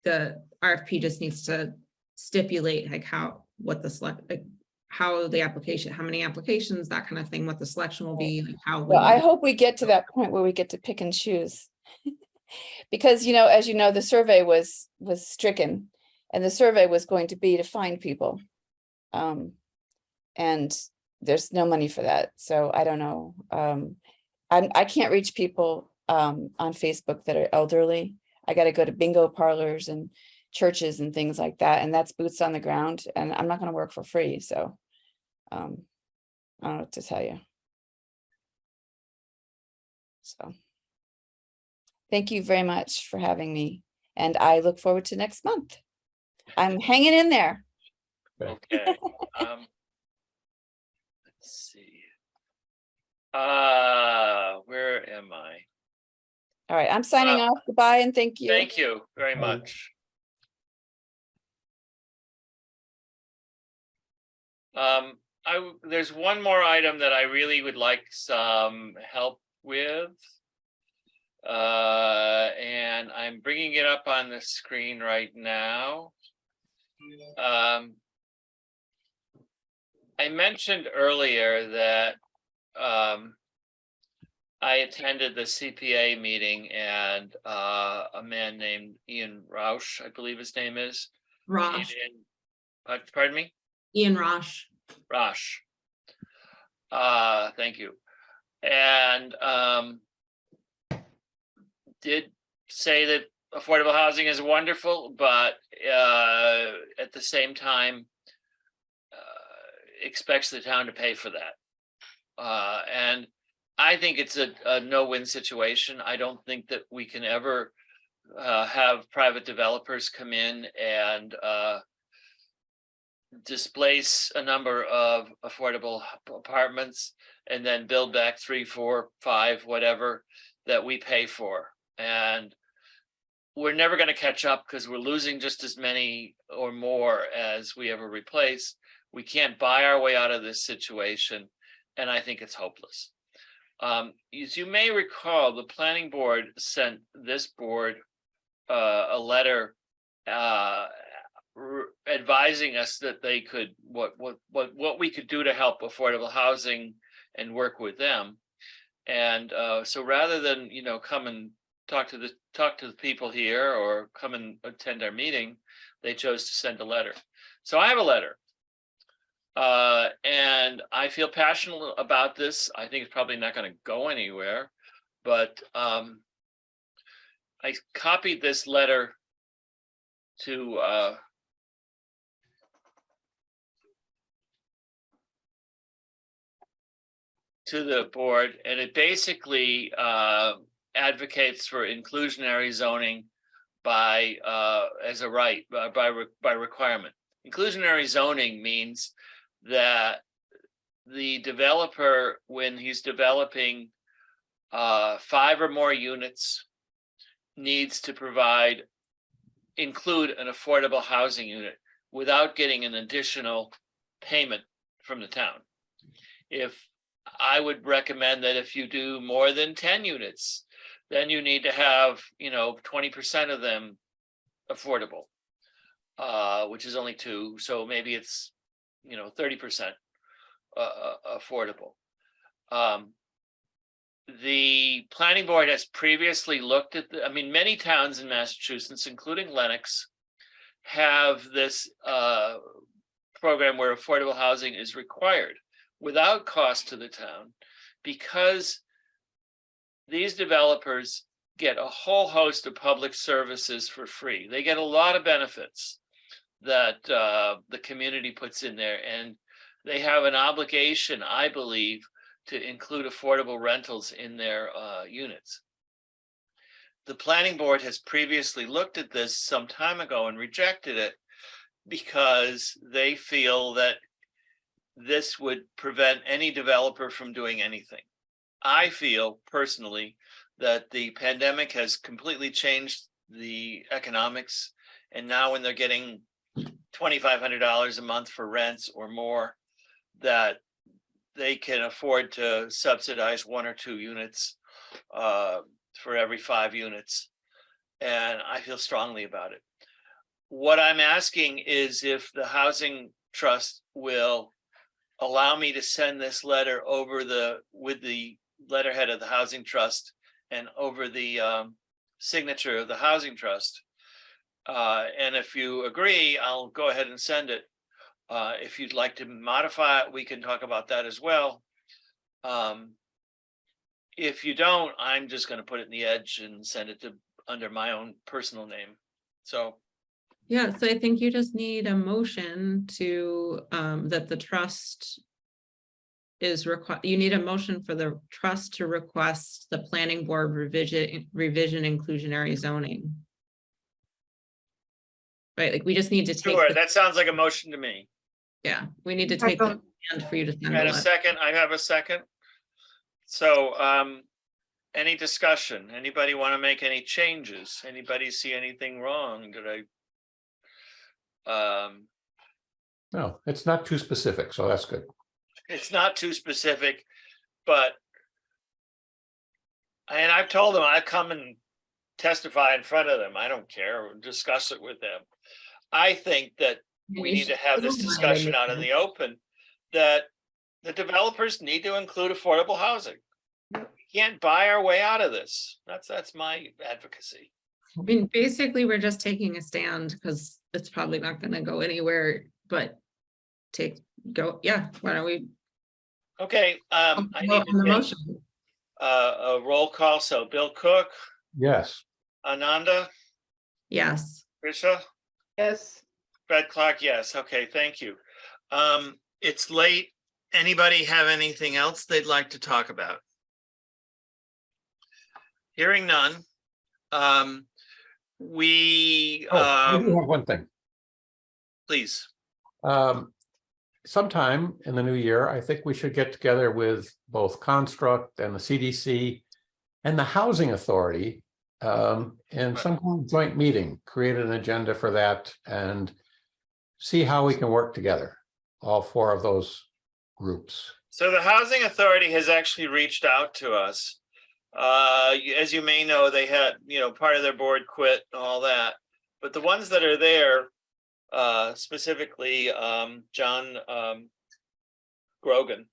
the RFP just needs to stipulate like how the application, how many applications, that kind of thing, what the selection will be, like how. Well, I hope we get to that point where we get to pick and choose. Because, you know, as you know, the survey was stricken, and the survey was going to be to find people. And there's no money for that. So I don't know. I can't reach people on Facebook that are elderly. I got to go to bingo parlors and churches and things like that. And that's boots on the ground. And I'm not going to work for free. So I don't know what to tell you. So thank you very much for having me. And I look forward to next month. I'm hanging in there. Okay. Let's see. Where am I? All right, I'm signing off. Goodbye and thank you. Thank you very much. There's one more item that I really would like some help with. And I'm bringing it up on the screen right now. I mentioned earlier that I attended the CPA meeting, and a man named Ian Rausch, I believe his name is. Rosh, Pardon me? Ian Rosh. Rosh. Thank you. And did say that affordable housing is wonderful, but at the same time expects the town to pay for that. And I think it's a no-win situation. I don't think that we can ever have private developers come in and displace a number of affordable apartments and then build back 3, 4, 5, whatever that we pay for. And we're never going to catch up because we're losing just as many or more as we ever replace. We can't buy our way out of this situation, and I think it's hopeless. As you may recall, the planning board sent this board a letter advising us that they could what we could do to help affordable housing and work with them. And so rather than come and talk to the people here or come and attend our meeting, they chose to send a letter. So I have a letter. And I feel passionate about this. I think it's probably not going to go anywhere, but I copied this letter to the board, and it basically advocates for inclusionary zoning by as a right, by requirement. Inclusionary zoning means that the developer, when he's developing 5 or more units, needs to include an affordable housing unit without getting an additional payment from the town. I would recommend that if you do more than 10 units, then you need to have 20% of them affordable, which is only 2, so maybe it's 30% affordable. The planning board has previously looked at many towns in Massachusetts, including Lenox, have this program where affordable housing is required without cost to the town, because these developers get a whole host of public services for free. They get a lot of benefits that the community puts in there, and they have an obligation, I believe, to include affordable rentals in their units. the planning board has previously looked at this some time ago and rejected it because they feel that this would prevent any developer from doing anything. I feel personally that the pandemic has completely changed the economics. And now when they're getting $2,500 a month for rents or more, that they can afford to subsidize 1 or 2 units for every 5 units. And I feel strongly about it. What I'm asking is if the housing trust will allow me to send this letter over with the letterhead of the housing trust and over the signature of the housing trust. And if you agree, I'll go ahead and send it. If you'd like to modify it, we can talk about that as well. If you don't, I'm just going to put it in the edge and send it to under my own personal name. So Yeah, so I think you just need a motion to, that the trust is you need a motion for the trust to request the planning board revision inclusionary zoning. Right, like we just need to take, sure, that sounds like a motion to me. yeah, we need to take the stand for you to send the And a letter. second, I have a second. So any discussion? Anybody want to make any changes? Anybody see anything wrong? Did I? No, it's not too specific, so that's good. It's not too specific, but and I've told them I come and testify in front of them. I don't care, or discuss it with them. I think that we need to have this discussion out in the open, that the developers need to include affordable housing. We can't buy our way out of this. That's my advocacy. I mean, basically, we're just taking a stand because it's probably not going to go anywhere, but yeah, why don't we? Okay, I vote need on the to take motion. a roll call. So Bill Cook, Yes, Ananda, Yes, Risha, Yes, Fred Clark, yes. Okay, thank you. It's late. Anybody have anything else they'd like to talk about? Hearing none. I do have one thing. Please. Sometime in the new year, I think we should get together with both Construct and the CDC and the Housing Authority in some kind of joint meeting, create an agenda for that and see how we can work together, all 4 of those groups. So the Housing Authority has actually reached out to us. As you may know, they had, part of their board quit and all that, but the ones that are there, specifically John Grogan,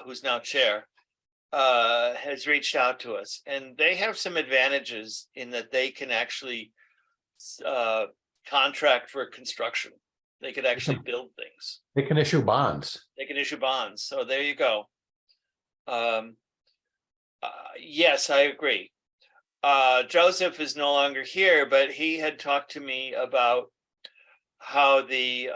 who's now chair, has reached out to us, and they have some advantages in that they can actually contract for construction. They could actually build things. They can issue bonds. They can issue bonds. So there you go. Yes, I agree. Joseph is no longer here, but he had talked to me about how the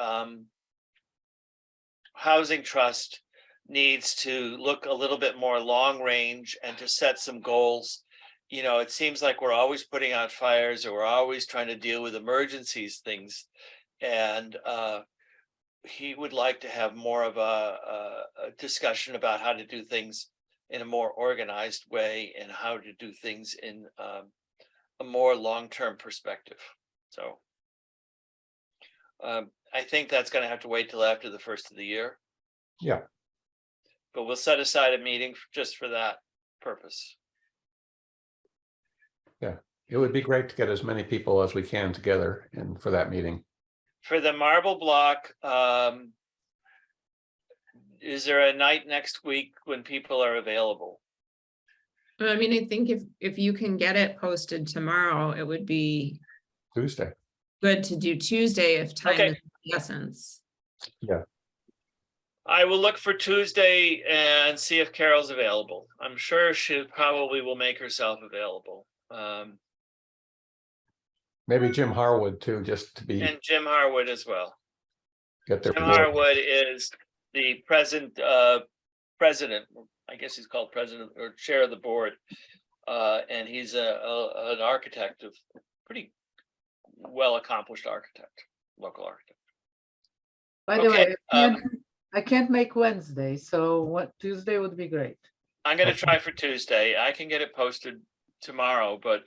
housing trust needs to look a little bit more long range and to set some goals. It seems like we're always putting out fires, or we're always trying to deal with emergencies things. And he would like to have more of a discussion about how to do things in a more organized way and how to do things in a more long-term perspective. So I think that's going to have to wait till after the first of the year. Yeah. But we'll set aside a meeting just for that purpose. Yeah, it would be great to get as many people as we can together and for that meeting. For the marble block, is there a night next week when people are available? I mean, I think if you can get it posted tomorrow, it would be Tuesday. good to do Tuesday if time Okay. is of the essence. Yeah. I will look for Tuesday and see if Carol's available. I'm sure she probably will make herself available. Maybe Jim Harwood too, just to be And Jim Harwood as well. get their Jim Harwood is the president, I guess he's called president or chair of the board And he's an architect of pretty well accomplished architect, local architect. By the Okay, way, I can't make Wednesday, so what Tuesday would be great. I'm gonna try for Tuesday. I can get it posted tomorrow, but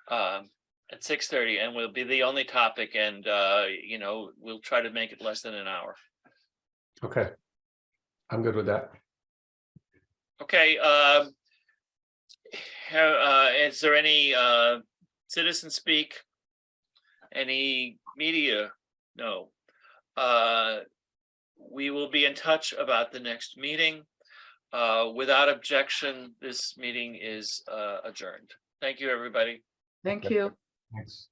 at 6:30, and will be the only topic, and you know, we'll try to make it less than an hour. Okay. I'm good with that. Okay, is there any citizen speak? Any media? No. We will be in touch about the next meeting. Without objection, this meeting is adjourned. Thank you, everybody. Thank Yep. you. Thanks.